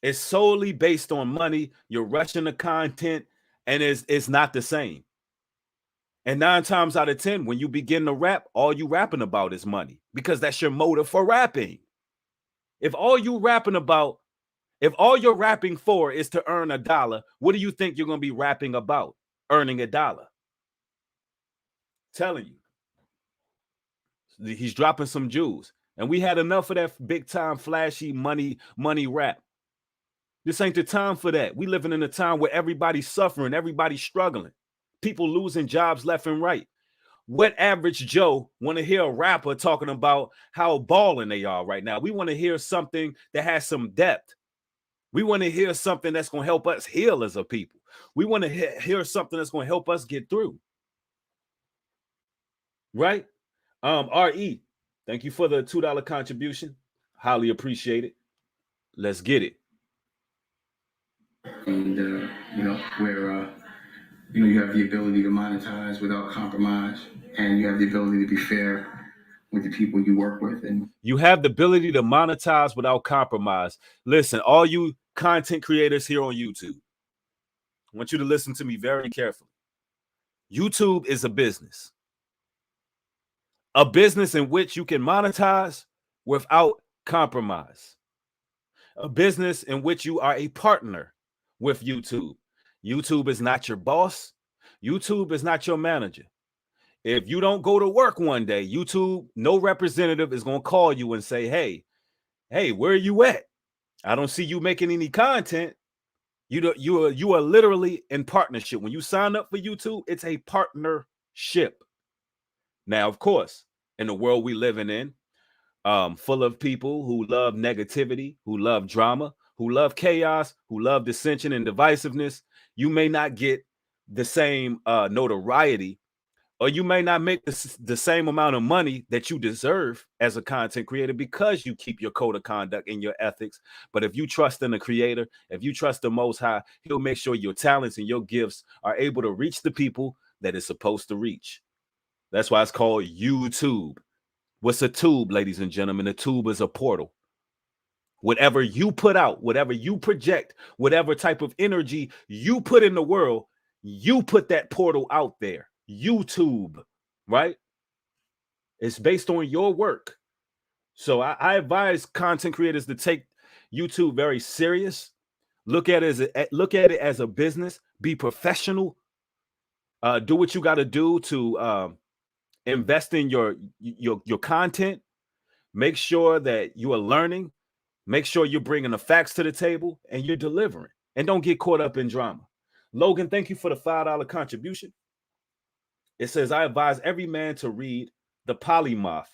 Speaker 2: It's solely based on money. You're rushing the content, and it's not the same. And 9 times out of 10, when you begin to rap, all you rapping about is money, because that's your motive for rapping. If all you're rapping for is to earn $1, what do you think you're going to be rapping about? Earning $1. Telling you. He's dropping some jewels. And we had enough of that big time flashy money rap. This ain't the time for that. We living in a time where everybody's suffering, everybody's struggling, people losing jobs left and right. What average Joe want to hear a rapper talking about how balling they are right now? We want to hear something that has some depth. We want to hear something that's going to help us heal as a people. We want to hear something that's going to help us get through. Right? RE, thank you for the $2 contribution. Highly appreciate it. Let's get it.
Speaker 1: And, where, you have the ability to monetize without compromise, and you have the ability to be fair with the people you work with. And
Speaker 2: you have the ability to monetize without compromise. Listen, all you content creators here on YouTube, I want you to listen to me very carefully. YouTube is a business in which you can monetize without compromise. A business in which you are a partner with YouTube. YouTube is not your boss. YouTube is not your manager. If you don't go to work one day, YouTube, no representative is going to call you and say, hey, where are you at? I don't see you making any content. You are literally in partnership. When you sign up for YouTube, it's a partnership. Now, of course, in the world we living in, full of people who love negativity, who love drama, who love chaos, who love dissension and divisiveness, you may not get the same notoriety, or you may not make the same amount of money that you deserve as a content creator because you keep your code of conduct and your ethics. But if you trust in the creator, if you trust the Most High, he'll make sure your talents and your gifts are able to reach the people that it's supposed to reach. That's why it's called YouTube. What's a tube, ladies and gentlemen? A tube is a portal. Whatever you put out, whatever you project, whatever type of energy you put in the world, you put that portal out there. YouTube, right? It's based on your work. So I advise content creators to take YouTube very serious. Look at it as a business. Be professional. Do what you got to do to invest in your content. Make sure that you are learning. Make sure you're bringing the facts to the table and you're delivering. And don't get caught up in drama. Logan, thank you for the $5 contribution. It says, I advise every man to read The Polymath.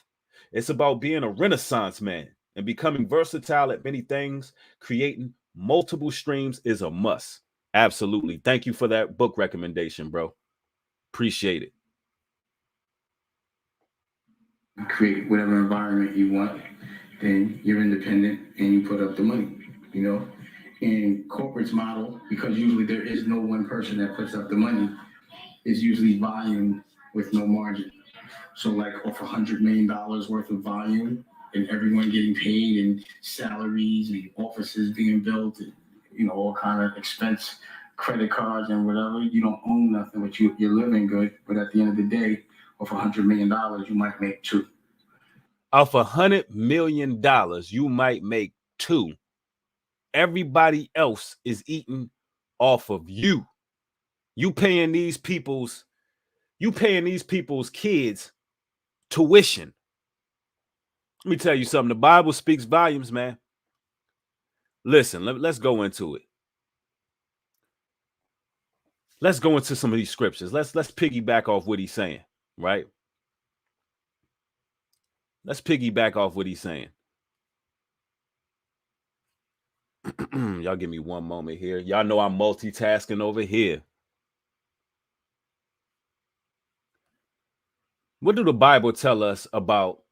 Speaker 2: It's about being a Renaissance man and becoming versatile at many things. Creating multiple streams is a must. Absolutely. Thank you for that book recommendation, bro. Appreciate it.
Speaker 1: Create whatever environment you want, then you're independent and you put up the money, In corporate's model, because usually there is no one person that puts up the money, is usually volume with no margin. So like off $100 million worth of volume and everyone getting paid and salaries and offices being built and, all kind of expense, credit cards and whatever, you don't own nothing, but you're living good. But at the end of the day, off $100 million, you might make $2.
Speaker 2: Off $100 million, you might make $2. Everybody else is eating off of you. You paying these people's kids tuition. Let me tell you something. The Bible speaks volumes, man. Listen, let's go into it. Let's go into some of these scriptures. Let's piggyback off what he's saying, right? Let's piggyback off what he's saying. Y'all give me one moment here. Y'all know I'm multitasking over here. What do the Bible tell us about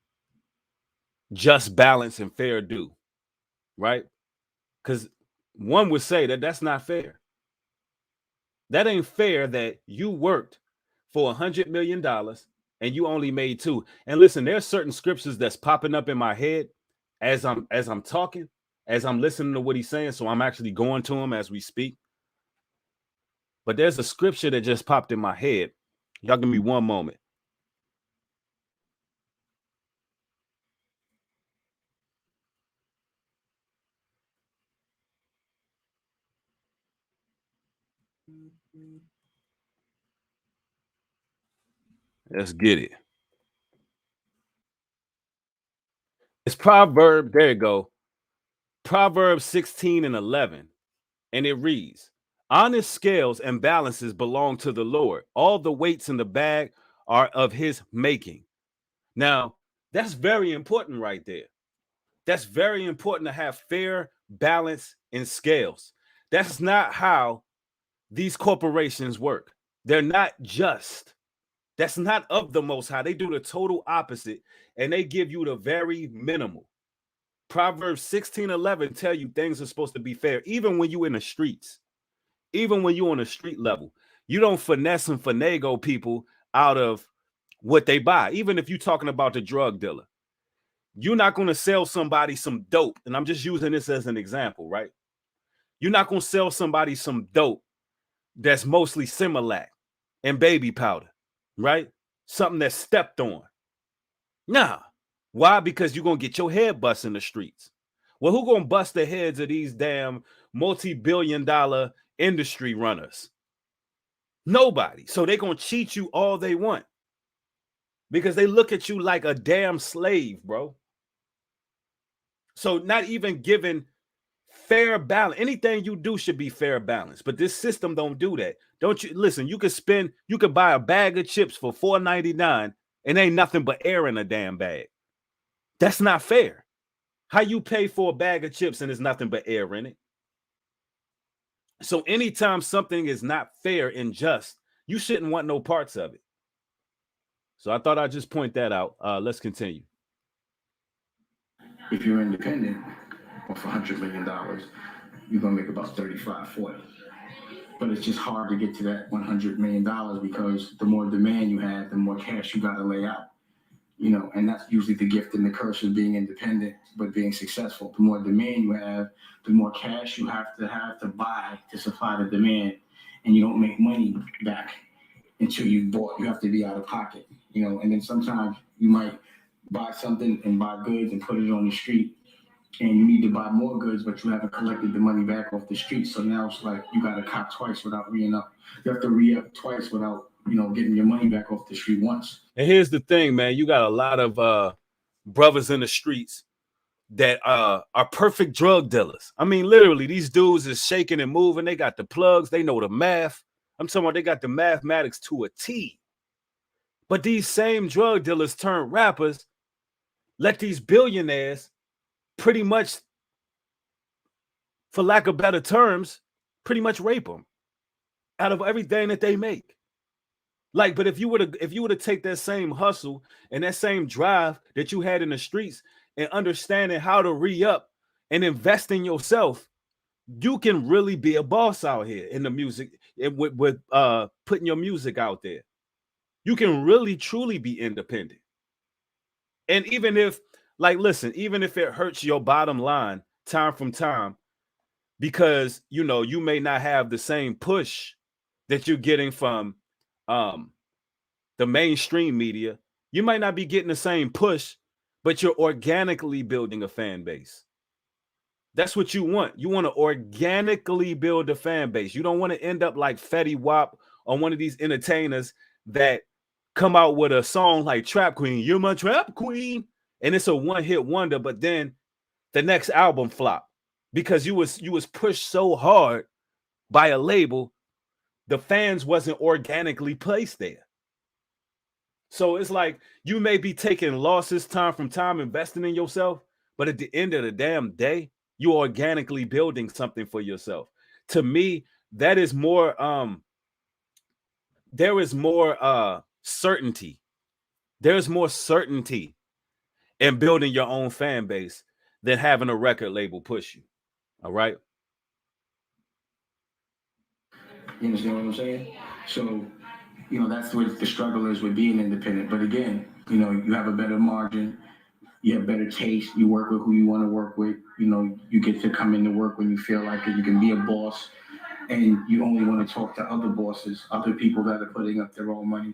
Speaker 2: just balance and fair due, right? Because one would say that that's not fair. That ain't fair that you worked for $100 million and you only made two. And listen, there's certain scriptures that's popping up in my head as I'm talking, as I'm listening to what he's saying. So I'm actually going to him as we speak. But there's a scripture that just popped in my head. Y'all give me one moment. Let's get it. It's Proverb. There you go. Proverbs 16 and 11. And it reads, honest scales and balances belong to the Lord. All the weights in the bag are of his making. Now, that's very important right there. That's very important to have fair balance in scales. That's not how these corporations work. They're not just. That's not of the most high. They do the total opposite and they give you the very minimal. Proverbs 16:11 tell you things are supposed to be fair, even when you're in the streets, even when you're on the street level. You don't finesse and finagle people out of what they buy, even if you're talking about the drug dealer. You're not going to sell somebody some dope. And I'm just using this as an example, right? You're not going to sell somebody some dope that's mostly Similac and baby powder, right? Something that's stepped on. Nah. Why? Because you're going to get your head bust in the streets. Well, who going to bust the heads of these damn multi-billion-dollar industry runners? Nobody. So they're going to cheat you all they want because they look at you like a damn slave, bro. So not even giving fair balance. Anything you do should be fair balance, but this system don't do that. Don't you listen? You could buy a bag of chips for $4.99 and ain't nothing but air in a damn bag. That's not fair. How you pay for a bag of chips and there's nothing but air in it? So anytime something is not fair and just, you shouldn't want no parts of it. So I thought I'd just point that out. Let's continue.
Speaker 1: If you're independent off $100 million, you're gonna make about 35, 40. But it's just hard to get to that $100 million because the more demand you have, the more cash you gotta lay out. And that's usually the gift and the curse of being independent, but being successful. The more demand you have, the more cash you have to buy to supply the demand, and you don't make money back until you've bought. You have to be out of pocket, and then sometimes you might buy something and buy goods and put it on the street, and you need to buy more goods, but you haven't collected the money back off the street. So now it's like you got to cop twice without re up. You have to re up twice without getting your money back off the street once.
Speaker 2: And here's the thing, man. You got a lot of brothers in the streets that are perfect drug dealers. I mean, literally, these dudes is shaking and moving. They got the plugs. They know the math. I'm talking about they got the mathematics to a T. But these same drug dealers turn rappers, let these billionaires pretty much, for lack of better terms, pretty much rape them out of everything that they make. Like, but if you were to take that same hustle and that same drive that you had in the streets and understanding how to re-up and invest in yourself, you can really be a boss out here in the music with putting your music out there. You can really truly be independent. And even if, like, listen, even if it hurts your bottom line time from time, because you may not have the same push that you're getting from the mainstream media. You might not be getting the same push, but you're organically building a fan base. That's what you want. You want to organically build a fan base. You don't want to end up like Fetty Wap or one of these entertainers that come out with a song like Trap Queen, You're My Trap Queen, and it's a one-hit wonder, but then the next album flop because you was pushed so hard by a label, the fans wasn't organically placed there. So it's like you may be taking losses time from time, investing in yourself, but at the end of the damn day, You're organically building something for yourself. To me, that is more there is more certainty. There's more certainty in building your own fan base than having a record label push you. All right.
Speaker 3: You understand what I'm saying? So, that's what the struggle is with being independent. But again, you have a better margin, you have better taste, you work with who you want to work with, you get to come into work when you feel like it, you can be a boss, and you only want to talk to other bosses, other people that are putting up their own money,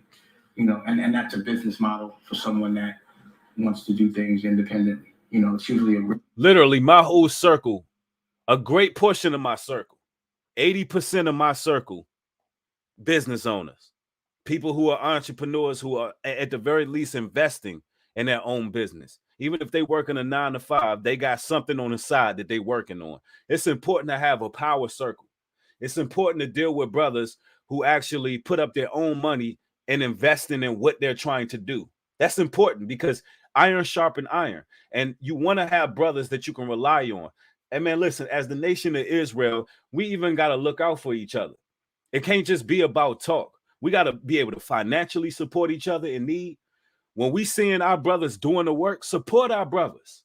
Speaker 3: and that's a business model for someone that wants to do things independently. It's usually
Speaker 2: literally my whole circle, a great portion of my circle, 80% of my circle, business owners, people who are entrepreneurs, who are at the very least investing in their own business. Even if they work in a 9 to 5, they got something on the side that they're working on. It's important to have a power circle. It's important to deal with brothers who actually put up their own money and investing in what they're trying to do. That's important because iron sharpens iron. And you want to have brothers that you can rely on. And man, listen, as the nation of Israel, we even got to look out for each other. It can't just be about talk. We got to be able to financially support each other in need. When we seeing our brothers doing the work, support our brothers.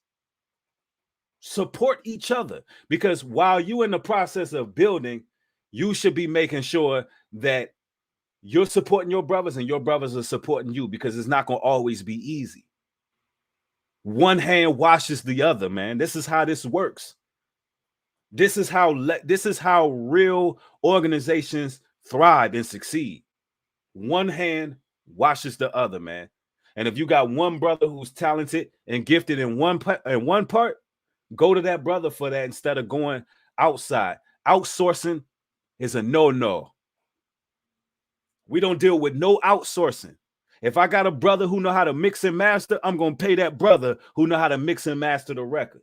Speaker 2: Support each other. Because while you're in the process of building, you should be making sure that you're supporting your brothers and your brothers are supporting you, because it's not going to always be easy. One hand washes the other, man. This is how this works. This is how real organizations thrive and succeed. One hand washes the other, man. And if you got one brother who's talented and gifted in one part, go to that brother for that instead of going outside. Outsourcing is a no-no. We don't deal with no outsourcing. If I got a brother who know how to mix and master, I'm going to pay that brother who know how to mix and master the record.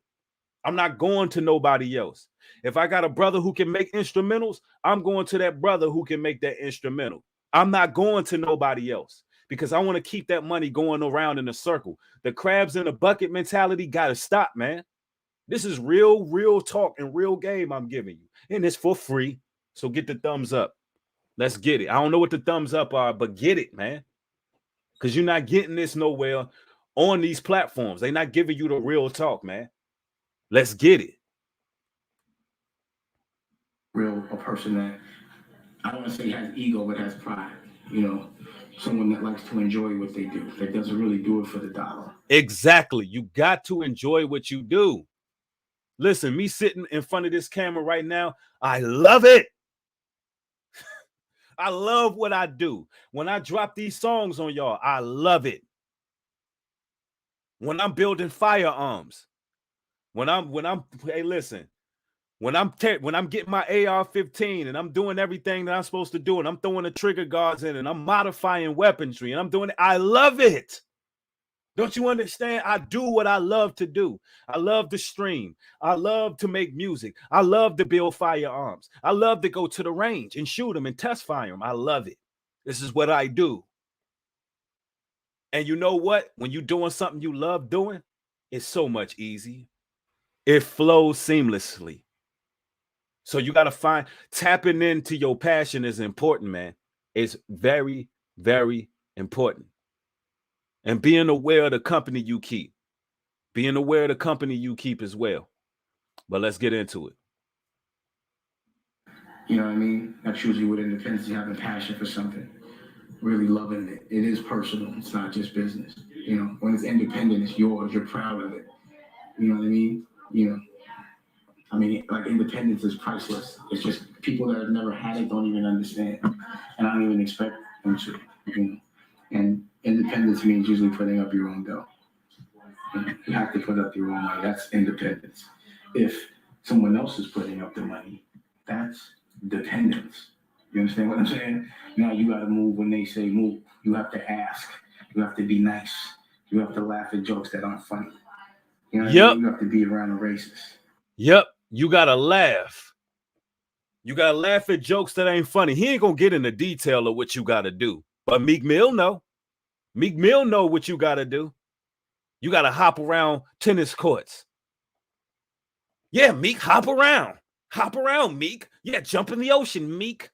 Speaker 2: I'm not going to nobody else. If I got a brother who can make instrumentals, I'm going to that brother who can make that instrumental. I'm not going to nobody else because I want to keep that money going around in a circle. The crabs in a bucket mentality got to stop, man. This is real talk and real game I'm giving you. And it's for free. So get the thumbs up. Let's get it. I don't know what the thumbs up are, but get it, man. Because you're not getting this nowhere on these platforms. They're not giving you the real talk, man. Let's get it.
Speaker 3: A person that, I don't want to say has ego, but has pride. Someone that likes to enjoy what they do, that doesn't really do it for the dollar.
Speaker 2: Exactly. You got to enjoy what you do. Listen, me sitting in front of this camera right now, I love it. I love what I do. When I drop these songs on y'all, I love it. When I'm building firearms, when I'm hey, listen, when I'm getting my AR-15 and I'm doing everything that I'm supposed to do, and I'm throwing the trigger guards in and I'm modifying weaponry and I'm doing it, I love it. Don't you understand? I do what I love to do. I love to stream. I love to make music. I love to build firearms. I love to go to the range and shoot them and test fire them. I love it. This is what I do. And you know what? When you're doing something you love doing, it's so much easier. It flows seamlessly. So you got to tapping into your passion is important, man. It's very, very important. And being aware of the company you keep. Being aware of the company you keep as well. But let's get into it.
Speaker 3: You know what I mean? That's usually what independence is, having passion for something. Really loving it. It is personal. It's not just business. When it's independent, it's yours. You're proud of it. You know what I mean? Like, independence is priceless. It's just people that have never had it don't even understand. And I don't even expect them to. And independence means usually putting up your own dough. You have to put up your own money. That's independence. If someone else is putting up the money, that's dependence. You understand what I'm saying? Now you got to move when they say move. You have to ask. You have to be nice. You have to laugh at jokes that aren't funny. You know what I mean? You have to be around a racist.
Speaker 2: Yep. You got to laugh. You got to laugh at jokes that ain't funny. He ain't going to get in the detail of what you got to do. But Meek Mill know. Meek Mill know what you got to do. You got to hop around tennis courts. Yeah, Meek, hop around. Hop around, Meek. Yeah, jump in the ocean, Meek.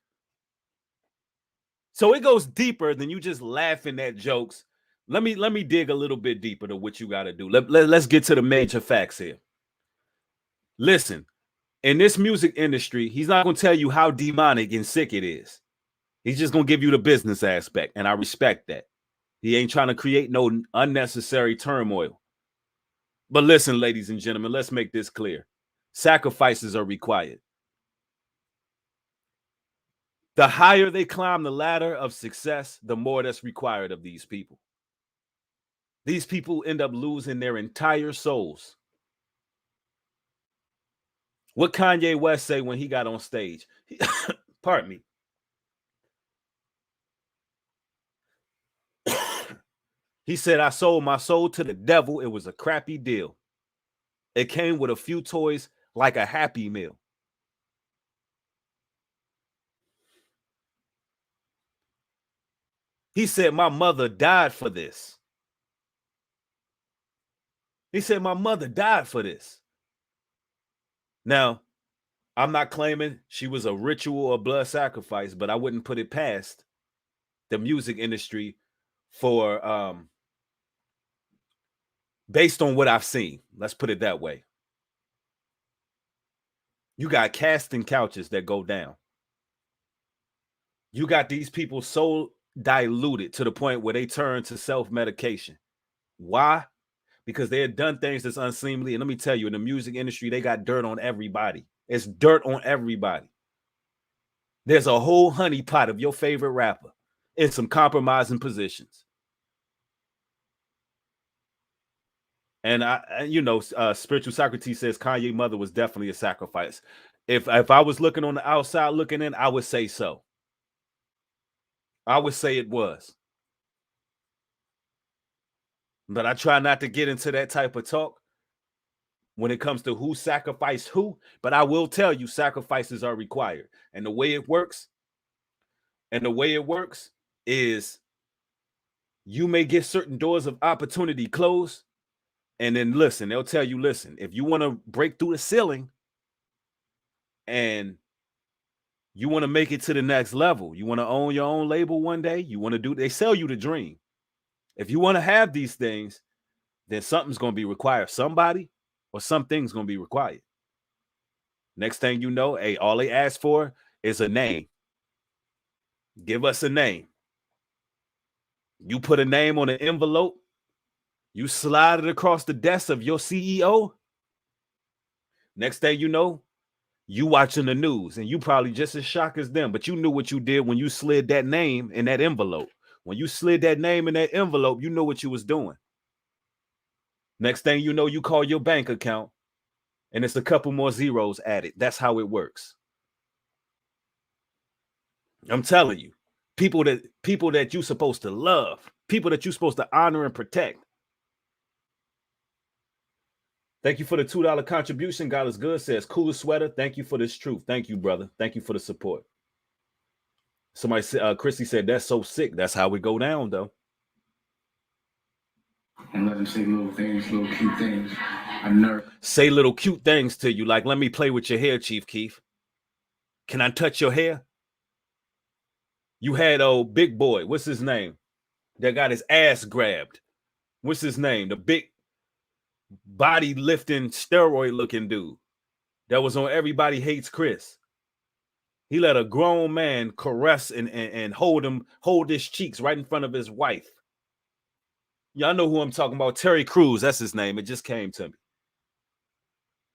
Speaker 2: So it goes deeper than you just laughing at jokes. Let me dig a little bit deeper to what you got to do. Let's get to the major facts here. Listen, in this music industry, he's not going to tell you how demonic and sick it is. He's just going to give you the business aspect, and I respect that. He ain't trying to create no unnecessary turmoil. But listen, ladies and gentlemen, let's make this clear. Sacrifices are required. The higher they climb the ladder of success, the more that's required of these people. These people end up losing their entire souls. What Kanye West say when he got on stage? Pardon me. He said, I sold my soul to the devil. It was a crappy deal. It came with a few toys like a Happy Meal. He said, my mother died for this. He said, my mother died for this. Now, I'm not claiming she was a ritual or blood sacrifice, but I wouldn't put it past the music industry for based on what I've seen. Let's put it that way. You got casting couches that go down. You got these people so diluted to the point where they turn to self-medication. Why? Because they had done things that's unseemly. And let me tell you, in the music industry, they got dirt on everybody. It's dirt on everybody. There's a whole honeypot of your favorite rapper in some compromising positions. And Spiritual Socrates says Kanye's mother was definitely a sacrifice. If I was looking on the outside looking in, I would say so. I would say it was. But I try not to get into that type of talk when it comes to who sacrificed who. But I will tell you, sacrifices are required. And the way it works is you may get certain doors of opportunity closed. And then listen, they'll tell you, listen, if you want to break through the ceiling and you want to make it to the next level, you want to own your own label one day, they sell you the dream. If you want to have these things, then something's going to be required. Somebody or something's going to be required. Next thing you know, hey, all they ask for is a name. Give us a name. You put a name on an envelope. You slide it across the desk of your CEO. Next thing you know, you watching the news and you probably just as shocked as them, but you knew what you did when you slid that name in that envelope. When you slid that name in that envelope, you know what you was doing. Next thing you know, you call your bank account and it's a couple more zeros added. That's how it works. I'm telling you, people that you're supposed to love, people that you're supposed to honor and protect. Thank you for the $2 contribution. God is good says, coolest sweater. Thank you for this truth. Thank you, brother. Thank you for the support. Somebody said, Chrissy said, that's so sick. That's how we go down, though.
Speaker 3: And let them say little things, little cute things.
Speaker 2: Say little cute things to you, like, let me play with your hair, Chief Keef. Can I touch your hair? You had old big boy, what's his name? That got his ass grabbed. What's his name? The big body lifting steroid looking dude that was on Everybody Hates Chris. He let a grown man caress and hold his cheeks right in front of his wife. Y'all know who I'm talking about. Terry Crews, that's his name. It just came to me.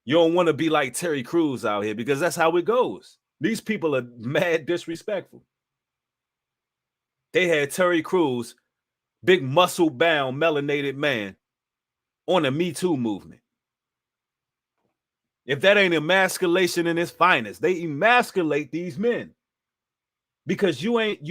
Speaker 2: You don't want to be like Terry Crews out here because that's how it goes. These people are mad disrespectful. They had Terry Crews, big muscle-bound, melanated man, on the Me Too movement. If that ain't emasculation in its finest, they emasculate these men because you ain't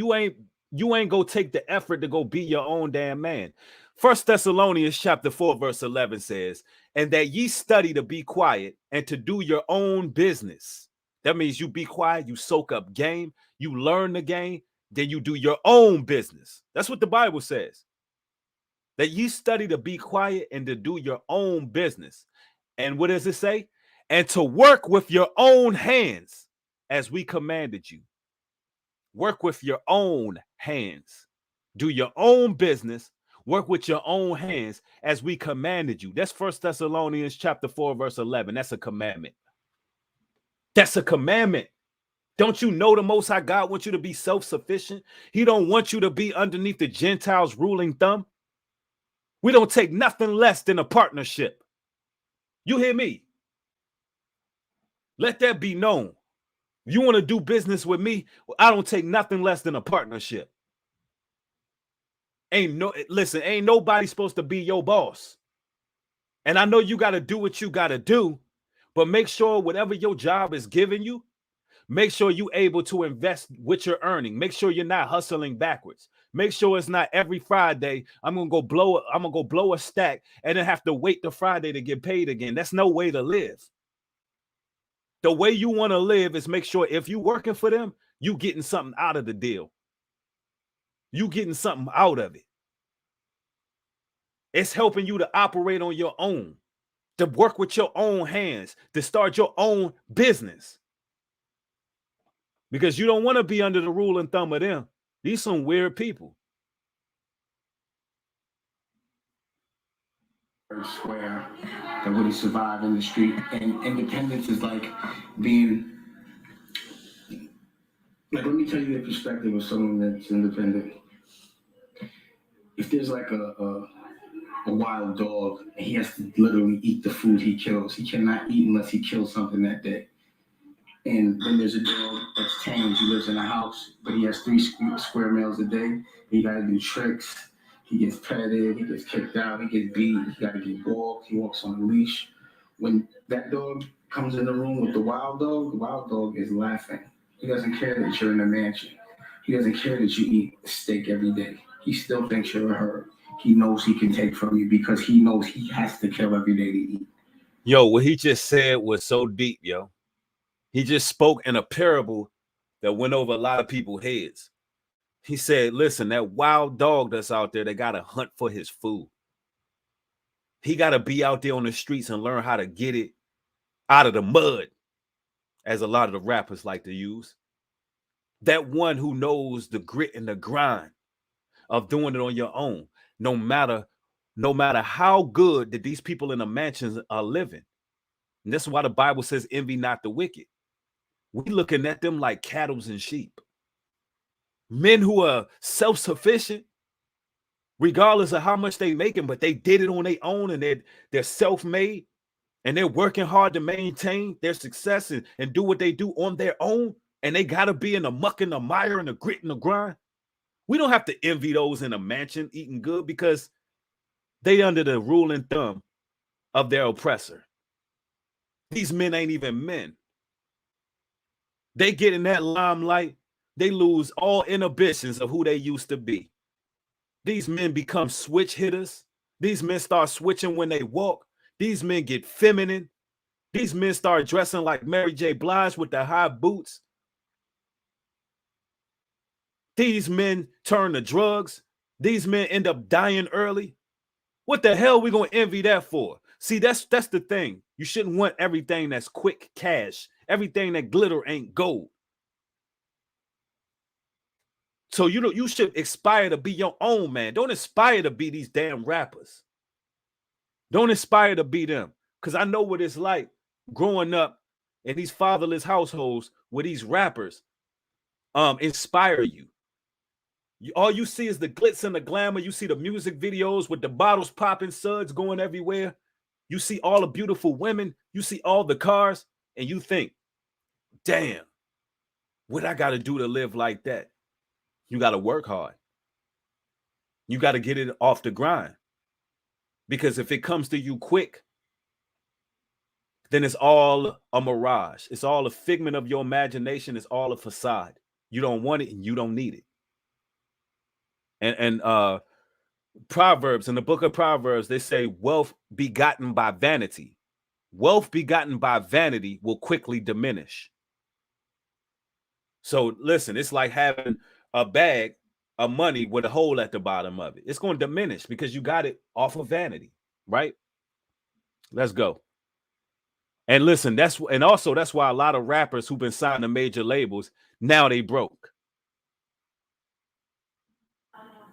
Speaker 2: go take the effort to go be your own damn man. 1 Thessalonians chapter 4 verse 11 says, and that ye study to be quiet and to do your own business. That means you be quiet, you soak up game, you learn the game, then you do your own business. That's what the Bible says. That ye study to be quiet and to do your own business. And what does it say? and to work with your own hands as we commanded you. Work with your own hands. Do your own business. Work with your own hands as we commanded you. That's 1 Thessalonians chapter 4, verse 11. That's a commandment. That's a commandment. Don't you know the Most High God wants you to be self-sufficient? He don't want you to be underneath the Gentiles' ruling thumb. We don't take nothing less than a partnership. You hear me? Let that be known. You want to do business with me? I don't take nothing less than a partnership. Ain't nobody supposed to be your boss. And I know you got to do what you got to do, but make sure whatever your job is giving you, make sure you're able to invest what you're earning. Make sure you're not hustling backwards. Make sure it's not every Friday I'm gonna go blow a stack and then have to wait the Friday to get paid again. That's no way to live. The way you want to live is make sure if you're working for them, you getting something out of the deal. You getting something out of it. It's helping you to operate on your own, to work with your own hands, to start your own business. Because you don't want to be under the rule and thumb of them. These some weird people.
Speaker 3: Square that wouldn't survive in the street, and independence is like being like, let me tell you the perspective of someone that's independent. If there's like a wild dog and he has to literally eat the food he kills, he cannot eat unless he kills something that day. And then there's a dog that's tamed. He lives in a house, but he has 3 square meals a day. He got to do tricks. He gets petted. He gets kicked out. He gets beat. He got to get walked. He walks on a leash. When that dog comes in the room with the wild dog is laughing. He doesn't care that you're in a mansion. He doesn't care that you eat steak every day. He still thinks you're a herd. He knows he can take from you because he knows he has to kill every day to eat.
Speaker 2: Yo, what he just said was so deep, yo. He just spoke in a parable that went over a lot of people's heads. He said, listen, that wild dog that's out there, they got to hunt for his food. He got to be out there on the streets and learn how to get it out of the mud, as a lot of the rappers like to use. That one who knows the grit and the grind of doing it on your own, no matter how good that these people in the mansions are living. And that's why the Bible says, envy not the wicked. We looking at them like cattle and sheep. Men who are self-sufficient, regardless of how much they making, but they did it on their own and they're self-made and they're working hard to maintain their success and do what they do on their own. And they got to be in the muck and the mire and the grit and the grind. We don't have to envy those in a mansion eating good because they under the rule and thumb of their oppressor. These men ain't even men. They get in that limelight, they lose all inhibitions of who they used to be. These men become switch hitters. These men start switching when they walk. These men get feminine. These men start dressing like Mary J. Blige with the high boots. These men turn to drugs. These men end up dying early. What the hell are we going to envy that for? See, that's the thing. You shouldn't want everything that's quick cash. Everything that glitter ain't gold. So you should aspire to be your own man. Don't aspire to be these damn rappers. Don't aspire to be them. Because I know what it's like growing up in these fatherless households where these rappers inspire you. All you see is the glitz and the glamour. You see the music videos with the bottles popping, suds going everywhere. You see all the beautiful women. You see all the cars. And you think, damn, what I got to do to live like that? You got to work hard. You got to get it off the grind. Because if it comes to you quick, then it's all a mirage. It's all a figment of your imagination. It's all a facade. You don't want it and you don't need it. And Proverbs, in the book of Proverbs, they say wealth begotten by vanity. Wealth begotten by vanity will quickly diminish. So listen, it's like having a bag of money with a hole at the bottom of it. It's going to diminish because you got it off of vanity, right? Let's go. And listen, that's why a lot of rappers who've been signed to major labels, now they broke.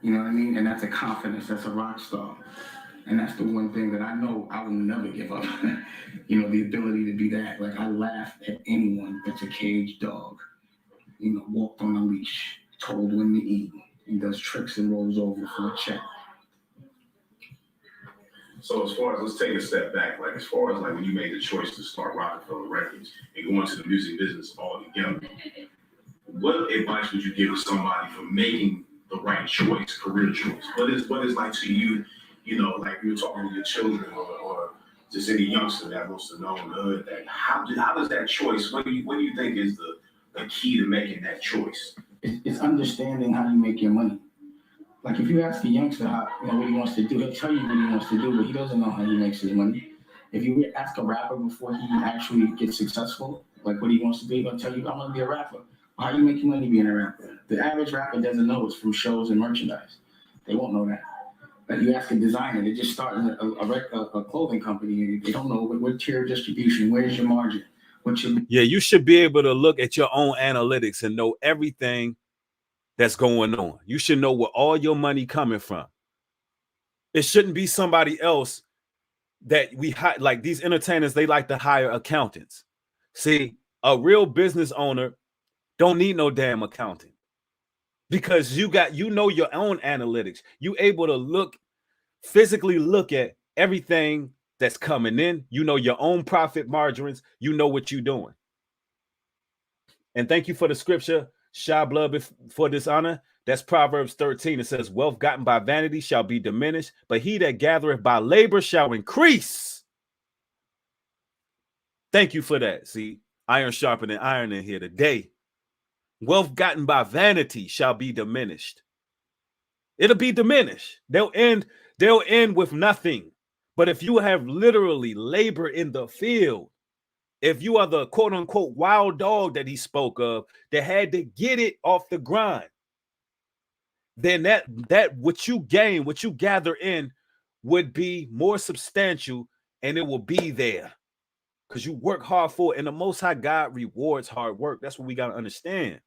Speaker 3: You know what I mean? And that's a confidence. That's a rock star. And that's the one thing that I know I will never give up. You know, the ability to be that. Like, I laugh at anyone that's a caged dog. You know, walked on a leash, told when to eat, and does tricks and rolls over for a check.
Speaker 1: So as far as, let's take a step back, like as far as like when you made the choice to start Rockefeller Records and go into the music business altogether, what advice would you give to somebody for making the right choice, career choice? What is like to you, you know, like you were talking to your children or just any youngster that wants to know in the hood, that how does that choice, what do you think is the key to making that choice?
Speaker 3: It's understanding how you make your money. Like, if you ask a youngster how, you know, what he wants to do, he'll tell you what he wants to do, but he doesn't know how he makes his money. If you ask a rapper before he actually gets successful, like what he wants to do, he'll tell you, I'm going to be a rapper. How are you making money being a rapper? The average rapper doesn't know it's from shows and merchandise. They won't know that. But you ask a designer, they just starting a clothing company, they don't know what tier of distribution, where's your margin, what's your...
Speaker 2: Yeah, you should be able to look at your own analytics and know everything that's going on. You should know where all your money coming from. It shouldn't be somebody else that like these entertainers, they like to hire accountants. See, a real business owner don't need no damn accountant, because you know your own analytics. You able to physically look at everything that's coming in. You know your own profit margins. You know what you're doing. And thank you for the scripture, shy blood for dishonor. That's Proverbs 13. It says, wealth gotten by vanity shall be diminished, but he that gathereth by labor shall increase. Thank you for that. See, iron sharpening iron in here today. Wealth gotten by vanity shall be diminished. It'll be diminished. They'll end with nothing. But if you have literally labor in the field, if you are the quote unquote wild dog that he spoke of, that had to get it off the grind, then that what you gain, what you gather in, would be more substantial, and it will be there because you work hard for it. And the Most High God rewards hard work. That's what we got to understand.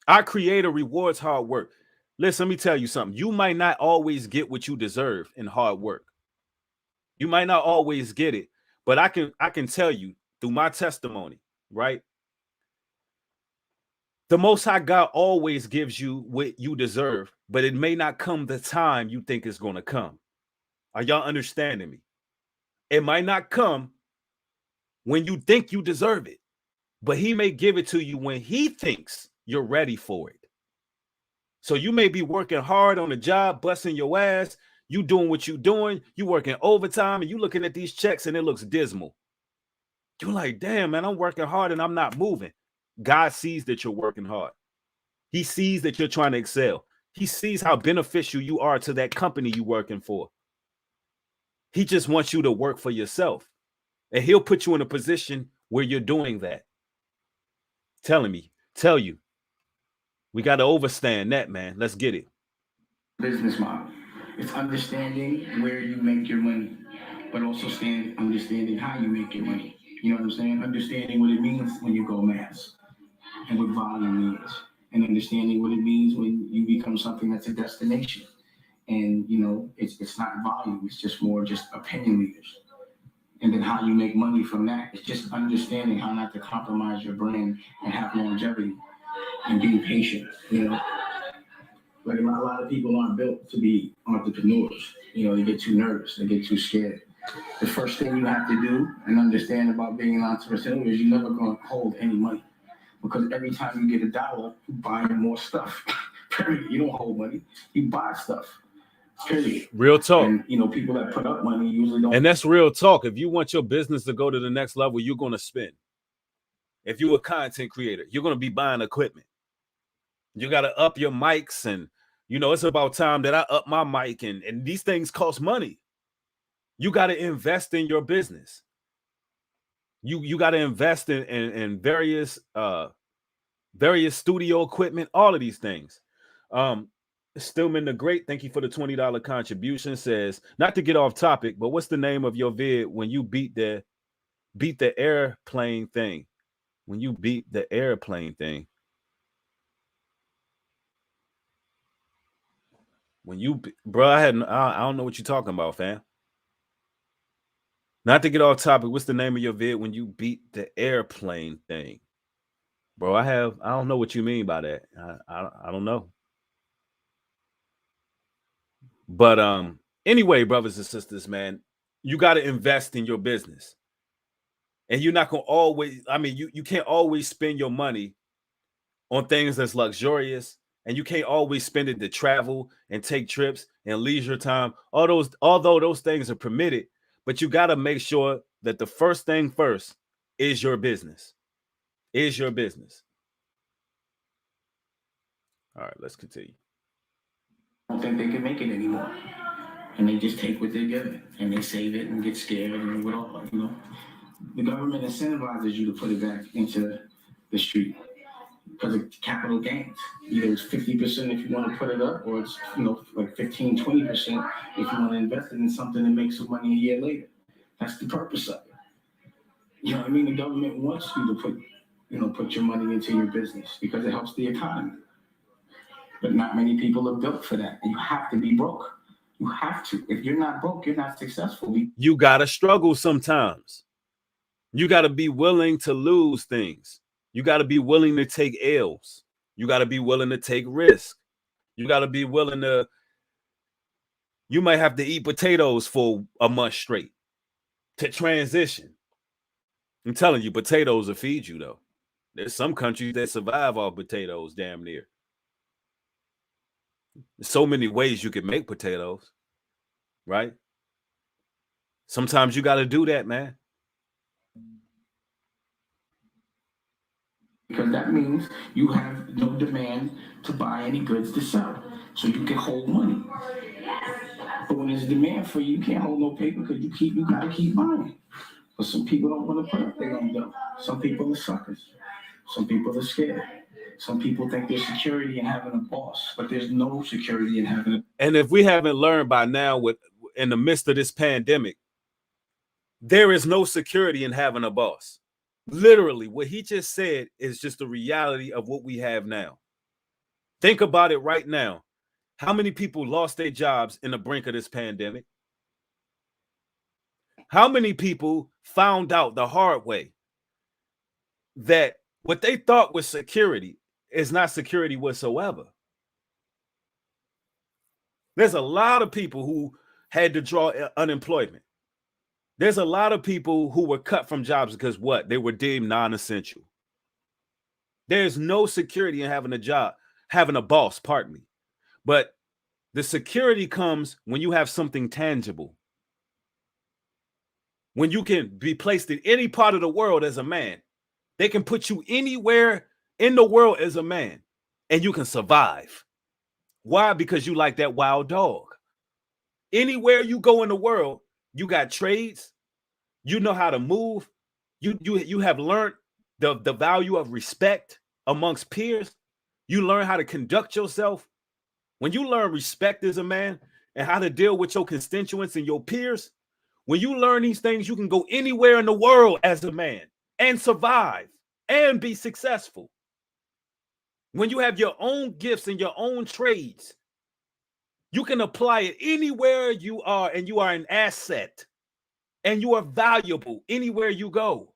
Speaker 2: Our Creator rewards hard work. Listen, let me tell you something. You might not always get what you deserve in hard work. You might not always get it, but I can tell you through my testimony, right? The Most High God always gives you what you deserve, but it may not come the time you think it's going to come. Are y'all understanding me? It might not come when you think you deserve it, but he may give it to you when he thinks you're ready for it. So you may be working hard on the job, busting your ass, you doing what you doing, you working overtime, and you looking at these checks and it looks dismal. You're like, damn, man, I'm working hard and I'm not moving. God sees that you're working hard. He sees that you're trying to excel. He sees how beneficial you are to that company you're working for. He just wants you to work for yourself. And he'll put you in a position where you're doing that. Tell you. We got to overstand that, man. Let's get it.
Speaker 3: Business model. It's understanding where you make your money, but also understanding how you make your money. You know what I'm saying? Understanding what it means when you go mass and what volume means, and understanding what it means when you become something that's a destination. And, you know, it's not volume. It's just more just opinion leaders. And then how you make money from that. It's just understanding how not to compromise your brand and have longevity and being patient, you know. Like, a lot of people aren't built to be entrepreneurs. You know, they get too nervous, they get too scared. The first thing you have to do and understand about being an entrepreneur is you're never going to hold any money. Because every time you get $1, you buy more stuff. Period. You don't hold money, you buy stuff. Period.
Speaker 2: Real talk.
Speaker 3: And, you know, people that put up money usually don't.
Speaker 2: And that's real talk. If you want your business to go to the next level, you're going to spend. If you're a content creator, you're going to be buying equipment. You got to up your mics, and, you know, it's about time that I up my mic, and these things cost money. You got to invest in your business. You got to invest in various studio equipment, all of these things. Stillman the Great, thank you for the $20 contribution. Says, not to get off topic, but what's the name of your vid when you beat the beat the airplane thing, when you beat the airplane thing, when you, bro, I don't know what you're talking about, fam. Not to get off topic, what's the name of your vid when you beat the airplane thing? Bro, I don't know what you mean by that. I don't know. But anyway, brothers and sisters, man, you got to invest in your business. And you're not going to always, I mean, you can't always spend your money on things that's luxurious, and you can't always spend it to travel and take trips and leisure time. Although those things are permitted, but you got to make sure that the first thing first is your business. Is your business. All right, let's continue.
Speaker 3: I don't think they can make it anymore. And they just take what they're given and they save it and get scared and whatever, you know. The government incentivizes you to put it back into the street because of capital gains. Either it's 50% if you want to put it up, or it's, you know, like 15, 20% if you want to invest it in something that makes some money a year later. That's the purpose of it. You know what I mean? The government wants you to put your money into your business because it helps the economy. But not many people are built for that. You have to be broke. You have to. If you're not broke, you're not successful.
Speaker 2: You got to struggle sometimes. You got to be willing to lose things. You got to be willing to take L's. You got to be willing to take risks. You got to be willing to, you might have to eat potatoes for a month straight to transition. I'm telling you, potatoes will feed you, though. There's some countries that survive off potatoes, damn near. There's so many ways you can make potatoes, right? Sometimes you got to do that, man.
Speaker 3: Because that means you have no demand to buy any goods to sell. So you can hold money. But when there's demand for you, you can't hold no paper because you gotta keep buying. But some people don't want to put up their own dough. Some people are suckers. Some people are scared. Some people think there's security in having a boss, but there's no security in having a.
Speaker 2: And if we haven't learned by now, in the midst of this pandemic, there is no security in having a boss. Literally, what he just said is just the reality of what we have now. Think about it right now. How many people lost their jobs in the brink of this pandemic? How many people found out the hard way that what they thought was security is not security whatsoever? There's a lot of people who had to draw unemployment. There's a lot of people who were cut from jobs because what? They were deemed non-essential. There's no security in having a job, having a boss, pardon me. But the security comes when you have something tangible. When you can be placed in any part of the world as a man. They can put you anywhere in the world as a man and you can survive. Why? Because you like that wild dog. Anywhere you go in the world, you got trades. You know how to move. You have learned the value of respect amongst peers. You learn how to conduct yourself. When you learn respect as a man and how to deal with your constituents and your peers, when you learn these things, you can go anywhere in the world as a man and survive and be successful. When you have your own gifts and your own trades, you can apply it anywhere you are, and you are an asset and you are valuable anywhere you go.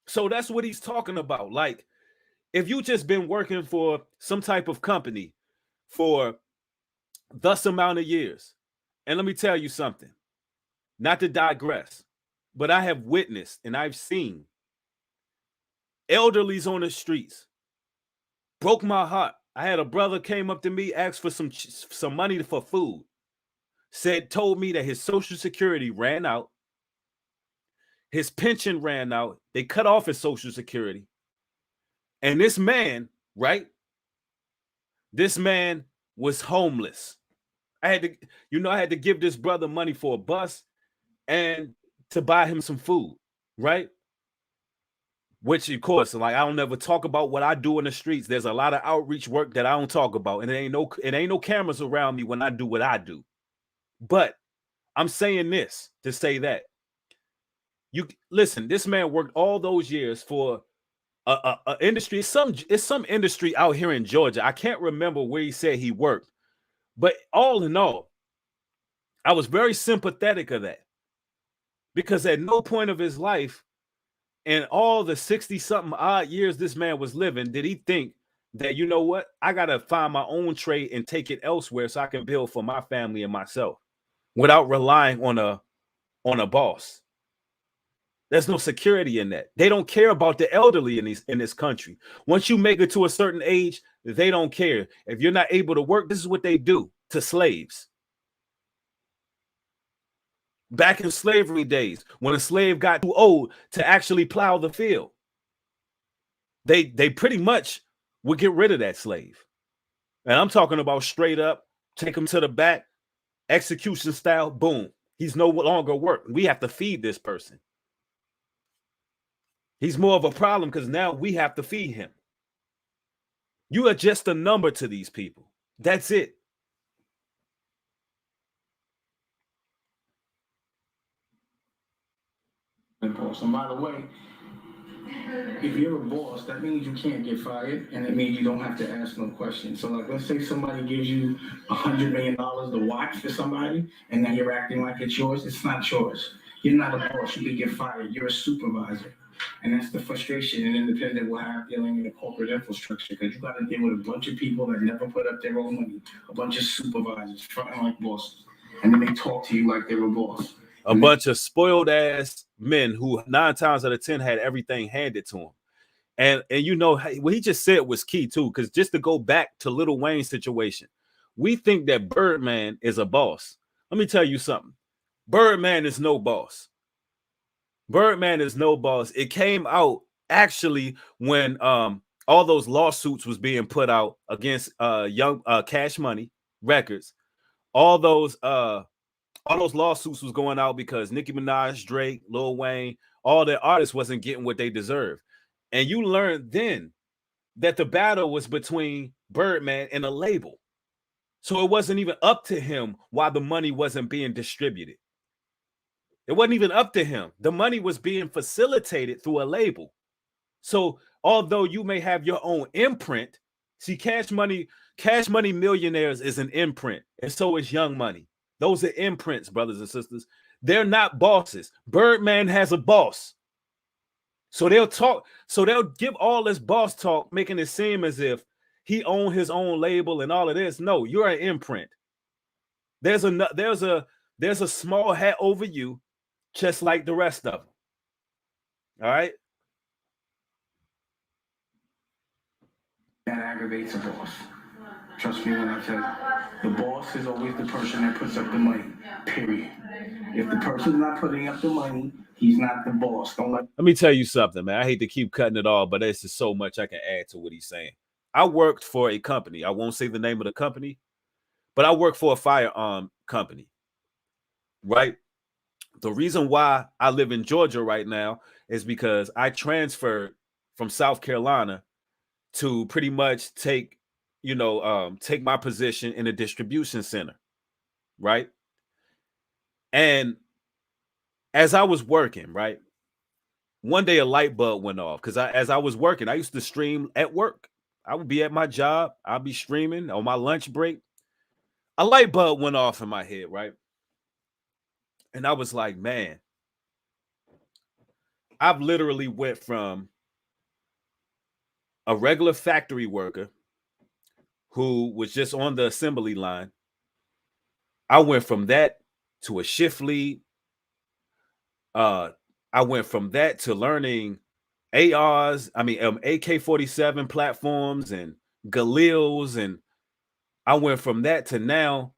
Speaker 2: So that's what he's talking about. Like, if you just been working for some type of company for thus amount of years, and let me tell you something, not to digress, but I have witnessed and I've seen elderlies on the streets. Broke my heart. I had a brother came up to me, asked for some money for food. Told me that his Social Security ran out. His pension ran out. They cut off his Social Security. And this man, right? This man was homeless. I had to give this brother money for a bus and to buy him some food, right? Which, of course, like, I don't never talk about what I do in the streets. There's a lot of outreach work that I don't talk about, and it ain't no cameras around me when I do what I do. But I'm saying this to say that You listen, this man worked all those years for a industry. It's some industry out here in Georgia. I can't remember where he said he worked, but all in all, I was very sympathetic of that, because at no point of his life, in all the 60-something odd years this man was living, did he think that, you know what, I gotta find my own trade and take it elsewhere so I can build for my family and myself without relying on a boss. There's no security in that. They don't care about the elderly in this country. Once you make it to a certain age, they don't care. If you're not able to work, this is what they do to slaves. Back in slavery days, when a slave got too old to actually plow the field, they pretty much would get rid of that slave. And I'm talking about straight up, take him to the back, execution style, boom. He's no longer work. We have to feed this person. He's more of a problem because now we have to feed him. You are just a number to these people. That's it.
Speaker 3: And by the way, if you're a boss, that means you can't get fired, and it means you don't have to ask no questions. So, like, let's say somebody gives you $100 million to watch for somebody, and now you're acting like it's yours. It's not yours. You're not a boss. You can get fired. You're a supervisor. And that's the frustration an independent will have dealing in a corporate infrastructure, because you got to deal with a bunch of people that never put up their own money, a bunch of supervisors fronting like bosses, and then they talk to you like they're a boss.
Speaker 2: A bunch of spoiled ass men who 9 times out of 10 had everything handed to them. And you know, what he just said was key too, because just to go back to Lil Wayne's situation, we think that Birdman is a boss. Let me tell you something. Birdman is no boss. Birdman is no boss. It came out actually when all those lawsuits was being put out against Young Cash Money Records. All those lawsuits was going out because Nicki Minaj, Drake, Lil Wayne, all their artists wasn't getting what they deserved. And you learned then that the battle was between Birdman and a label. So it wasn't even up to him why the money wasn't being distributed. It wasn't even up to him. The money was being facilitated through a label. So although you may have your own imprint, see, Cash Money Millionaires is an imprint, and so is Young Money. Those are imprints, brothers and sisters. They're not bosses. Birdman has a boss. So they'll talk, so they'll give all this boss talk, making it seem as if he owned his own label and all of this. No, you're an imprint. There's a small hat over you, just like the rest of them. All right.
Speaker 3: That aggravates a boss. Trust me when I tell you, the boss is always the person that puts up the money, period. If the person's not putting up the money, he's not the boss. Let
Speaker 2: me tell you something, man. I hate to keep cutting it all, but there's just so much I can add to what he's saying. I worked for a company. I won't say the name of the company, but I worked for a firearm company, right? The reason why I live in Georgia right now is because I transferred from South Carolina to pretty much take my position in a distribution center, right? And as I was working, right, one day a light bulb went off, because as I was working, I used to stream at work. I would be at my job. I'll be streaming on my lunch break. A light bulb went off in my head, right? And I was like, man, I've literally went from a regular factory worker who was just on the assembly line. I went from that to a shift lead. I went from that to learning AK-47 platforms and Galils, and I went from that to now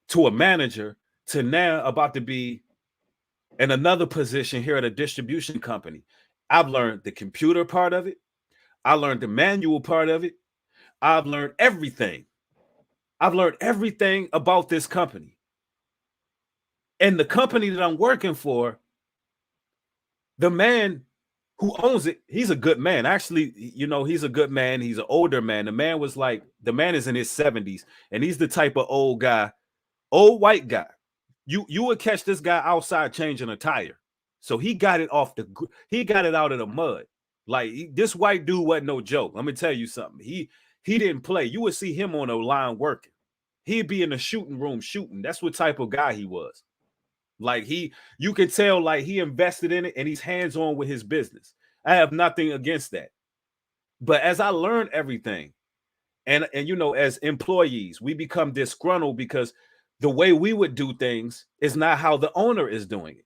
Speaker 2: to a manager, to now about to be in another position here at a distribution company. I've learned the computer part of it. I learned the manual part of it. I've learned everything. I've learned everything about this company. And the company that I'm working for, the man who owns it, he's a good man. Actually, he's a good man. He's an older man. The man is in his 70s, and he's the type of old guy, old white guy. You would catch this guy outside changing a tire. So he got it he got it out of the mud. Like this white dude wasn't no joke. Let me tell you something. He didn't play. You would see him on a line working. He'd be in the shooting room shooting. That's what type of guy he was. Like you can tell like he invested in it and he's hands-on with his business. I have nothing against that. But as I learned everything, and you know, as employees, we become disgruntled because the way we would do things is not how the owner is doing it.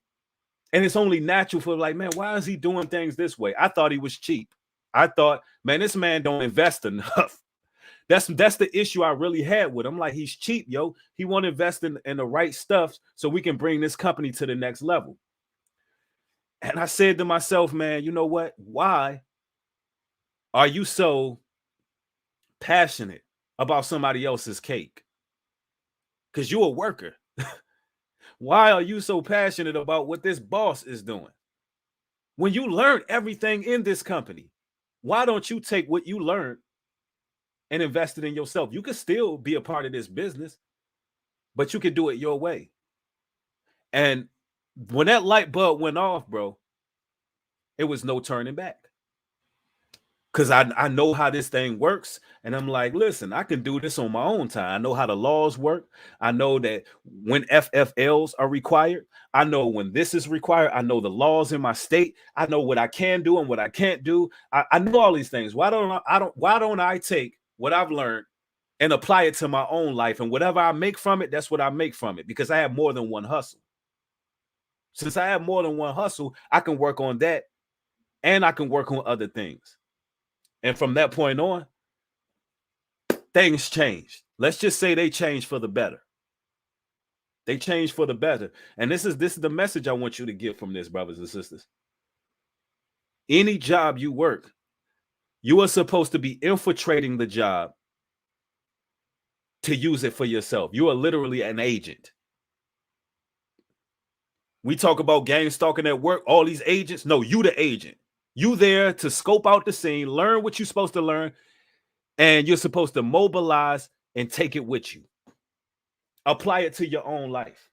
Speaker 2: And it's only natural for like, man, why is he doing things this way? I thought he was cheap. I thought, man, this man don't invest enough. That's the issue I really had with him. Like, he's cheap, yo. He won't invest in the right stuff so we can bring this company to the next level. And I said to myself, man, you know what? Why are you so passionate about somebody else's cake? Because you're a worker. Why are you so passionate about what this boss is doing? When you learn everything in this company, why don't you take what you learned and invest it in yourself? You could still be a part of this business, but you could do it your way. And when that light bulb went off, bro, it was no turning back. Because I know how this thing works. And I'm like, listen, I can do this on my own time. I know how the laws work. I know that when FFLs are required, I know when this is required. I know the laws in my state. I know what I can do and what I can't do. I know all these things. Why don't I take what I've learned and apply it to my own life? And whatever I make from it, that's what I make from it, because I have more than one hustle. Since I have more than one hustle, I can work on that and I can work on other things. And from that point on, things changed. Let's just say they changed for the better. They changed for the better. And this is the message I want you to get from this, brothers and sisters. Any job you work, you are supposed to be infiltrating the job to use it for yourself. You are literally an agent. We talk about gang stalking at work, all these agents. No, you the agent. You there to scope out the scene, learn what you're supposed to learn, and you're supposed to mobilize and take it with you. Apply it to your own life.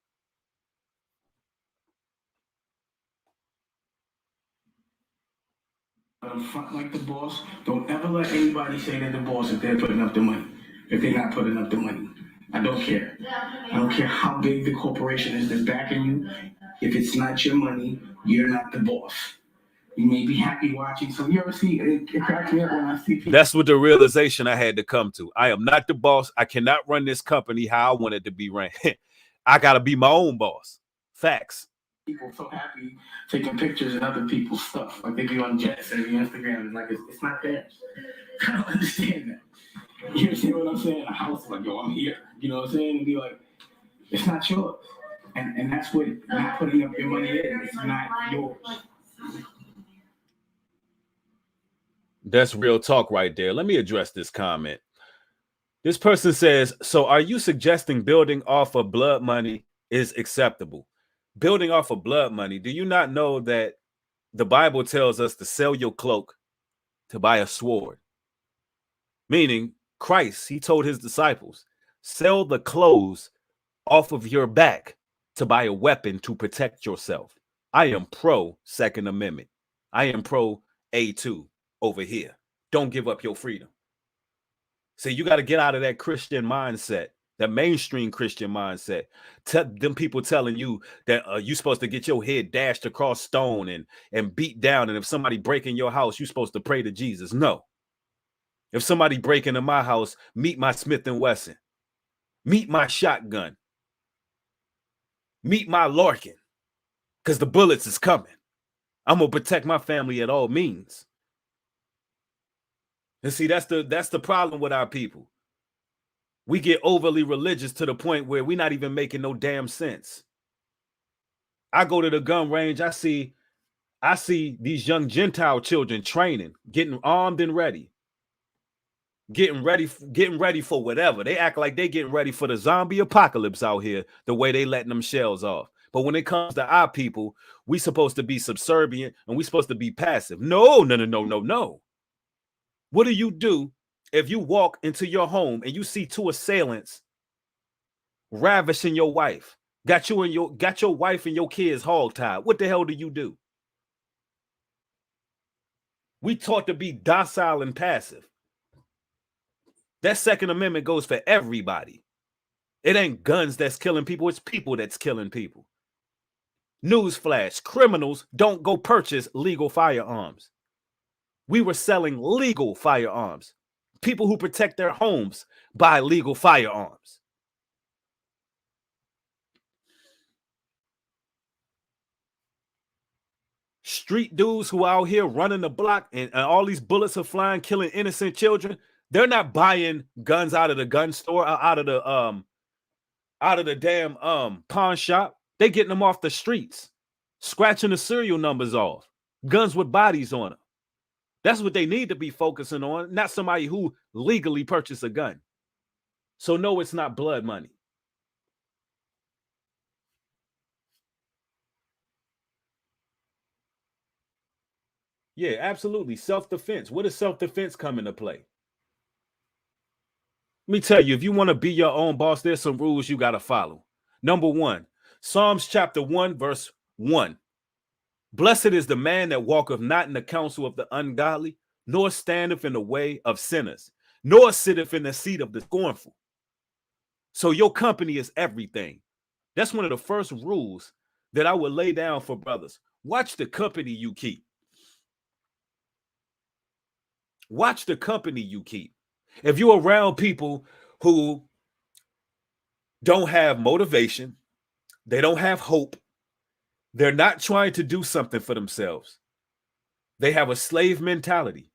Speaker 3: Front like the boss. Don't ever let anybody say they're the boss if they're putting up the money. If they're not putting up the money, I don't care. I don't care how big the corporation is that's backing you. If it's not your money, you're not the boss. You may be happy watching. So you ever see it cracks me up when I see people.
Speaker 2: That's what the realization I had to come to. I am not the boss. I cannot run this company how I want it to be ran. I gotta be my own boss. Facts.
Speaker 3: People so happy taking pictures of other people's stuff, like they be on jets and Instagram, and like it's not theirs. I don't understand that. You understand what I'm saying? A house, like, yo, I'm here. You know what I'm saying? And be like, it's not yours. And that's what not putting up your money is. It's not yours.
Speaker 2: That's real talk right there. Let me address this comment. This person says, so are you suggesting building off of blood money is acceptable? Building off of blood money, do you not know that the Bible tells us to sell your cloak to buy a sword? Meaning Christ, he told his disciples, sell the clothes off of your back to buy a weapon to protect yourself. I am pro Second Amendment. I am pro A2 over here. Don't give up your freedom. So you got to get out of that Christian mindset, that mainstream Christian mindset. Them people telling you that you're supposed to get your head dashed across stone and beat down. And if somebody break in your house, you're supposed to pray to Jesus. No. If somebody break into my house, meet my Smith & Wesson. Meet my shotgun. Meet my Larkin. Because the bullets is coming. I'm going to protect my family at all means. And see, that's the problem with our people. We get overly religious to the point where we're not even making no damn sense. I go to the gun range, I see these young Gentile children training, getting armed and ready. Getting ready for whatever. They act like they getting ready for the zombie apocalypse out here, the way they letting them shells off. But when it comes to our people, we supposed to be subservient and we supposed to be passive. No. What do you do if you walk into your home and you see two assailants ravishing your wife, Got your wife and your kids hogtied. What the hell do you do? We taught to be docile and passive. That Second Amendment goes for everybody. It ain't guns that's killing people, it's people that's killing people. Newsflash, criminals don't go purchase legal firearms. We were selling legal firearms. People who protect their homes buy legal firearms. Street dudes who are out here running the block and all these bullets are flying, killing innocent children. They're not buying guns out of the gun store or out of the damn pawn shop. They getting them off the streets, scratching the serial numbers off. Guns with bodies on them. That's what they need to be focusing on, not somebody who legally purchased a gun. So no, it's not blood money. Yeah, absolutely. Self-defense. What does self-defense come into play? Let me tell you, if you want to be your own boss, there's some rules you got to follow. Number 1, Psalms chapter 1, verse 1. Blessed is the man that walketh not in the counsel of the ungodly, nor standeth in the way of sinners, nor sitteth in the seat of the scornful. So your company is everything. That's one of the first rules that I would lay down for brothers. Watch the company you keep. Watch the company you keep. If you're around people who don't have motivation, they don't have hope, they're not trying to do something for themselves, they have a slave mentality,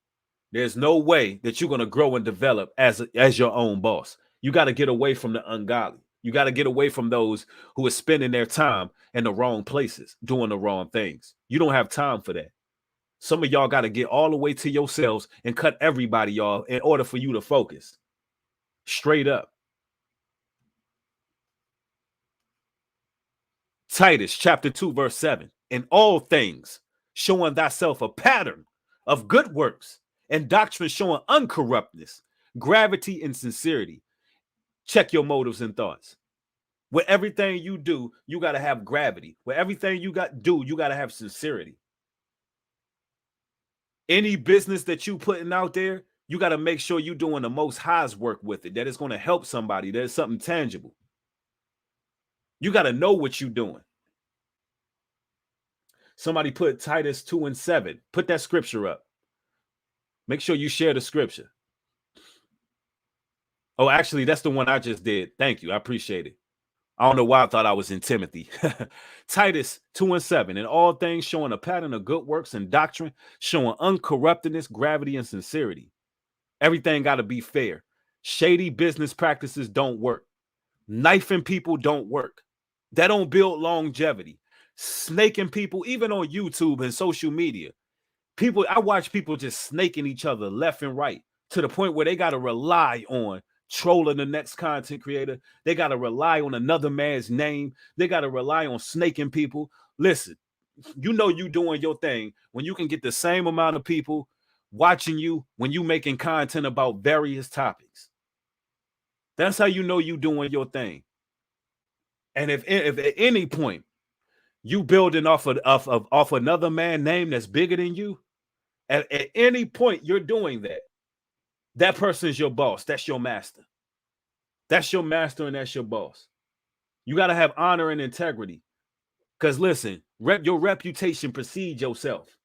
Speaker 2: there's no way that you're going to grow and develop as your own boss. You got to get away from the ungodly. You got to get away from those who are spending their time in the wrong places, doing the wrong things. You don't have time for that. Some of y'all got to get all the way to yourselves and cut everybody, y'all, in order for you to focus. Straight up. Titus chapter 2, verse 7. In all things, showing thyself a pattern of good works and doctrine showing uncorruptness, gravity, and sincerity. Check your motives and thoughts. With everything you do, you got to have gravity. With everything you got to do, you got to have sincerity. Any business that you putting out there, you got to make sure you're doing the most highest work with it, that it's going to help somebody. There's something tangible. You got to know what you're doing. Somebody put Titus 2 and 7. Put that scripture up. Make sure you share the scripture. Oh, actually, that's the one I just did. Thank you. I appreciate it. I don't know why I thought I was in Timothy. Titus 2 and 7. In all things showing a pattern of good works and doctrine, showing uncorruptedness, gravity, and sincerity. Everything got to be fair. Shady business practices don't work. Knifing people don't work. That don't build longevity. Snaking people, even on YouTube and social media. I watch people just snaking each other left and right to the point where they got to rely on trolling the next content creator. They got to rely on another man's name. They got to rely on snaking people. Listen, you know you doing your thing when you can get the same amount of people watching you when you making content about various topics. That's how you know you doing your thing. And if at any point you building off another man's name that's bigger than you, at any point you're doing that, that person is your boss. That's your master. That's your master and that's your boss. You got to have honor and integrity. Because listen, your reputation precedes yourself.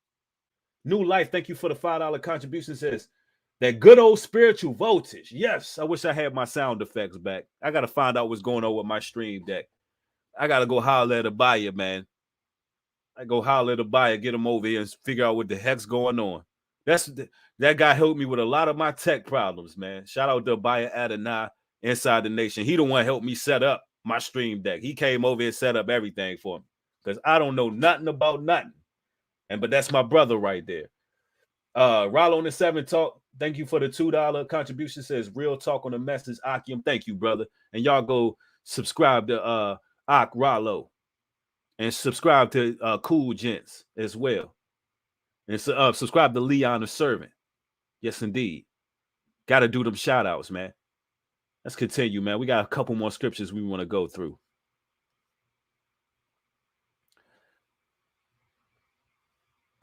Speaker 2: New Life, thank you for the $5 contribution, says that good old spiritual voltage. Yes, I wish I had my sound effects back. I got to find out what's going on with my stream deck. I got to go holler at a buyer, man. I go holler at a buyer, get him over here and figure out what the heck's going on. That guy helped me with a lot of my tech problems, man. Shout out to buyer Adonai inside the nation. He the one helped me set up my stream deck. He came over and set up everything for me because I don't know nothing about nothing. But that's my brother right there. Rollo on the 7 talk. Thank you for the $2 contribution. Says real talk on the message. Akim, thank you, brother. And y'all go subscribe to Ak Rollo and subscribe to Cool Gents as well. And subscribe to Leon the Servant. Yes, indeed. Got to do them shout outs, man. Let's continue, man. We got a couple more scriptures we want to go through.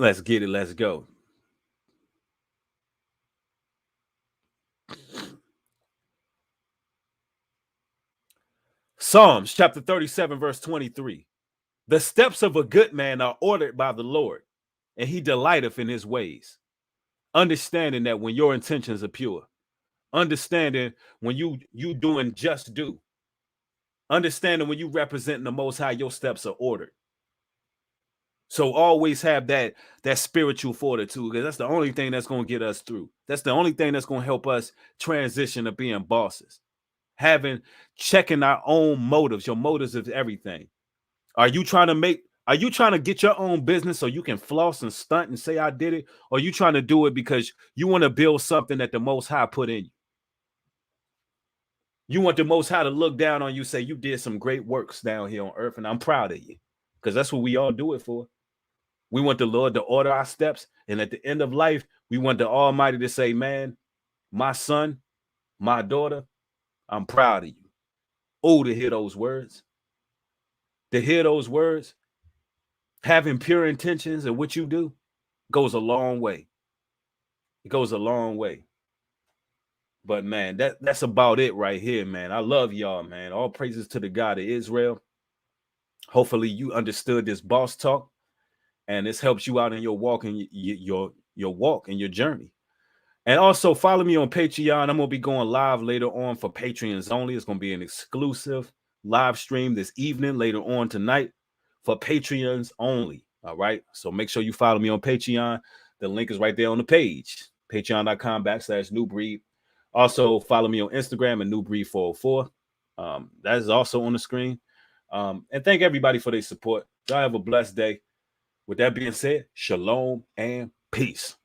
Speaker 2: Let's get it. Let's go. Psalms chapter 37, verse 23. The steps of a good man are ordered by the Lord, and he delighteth in his ways. Understanding that when your intentions are pure, understanding when you doing just do, understanding when you represent the Most High, your steps are ordered. So always have that spiritual fortitude, because that's the only thing that's going to get us through. That's the only thing that's going to help us transition to being bosses. Checking our own motives. Your motives is everything. Are you trying to get your own business so you can floss and stunt and say I did it? Or are you trying to do it because you want to build something that the Most High put in you? You want the Most High to look down on you, say you did some great works down here on earth, and I'm proud of you. Because that's what we all do it for. We want the Lord to order our steps. And at the end of life, we want the Almighty to say, man, my son, my daughter, I'm proud of you. Oh, to hear those words. To hear those words, having pure intentions in what you do goes a long way. It goes a long way. But man, that's about it right here, man. I love y'all, man. All praises to the God of Israel. Hopefully you understood this boss talk, and this helps you out in your walk and your walk and your journey. And also follow me on Patreon. I'm going to be going live later on for Patreons only. It's going to be an exclusive live stream this evening, later on tonight, for Patreons only. All right. So make sure you follow me on Patreon. The link is right there on the page. Patreon.com/newbreed. Also follow me on Instagram at newbreed404. That is also on the screen. And thank everybody for their support. Y'all have a blessed day. With that being said, shalom and peace.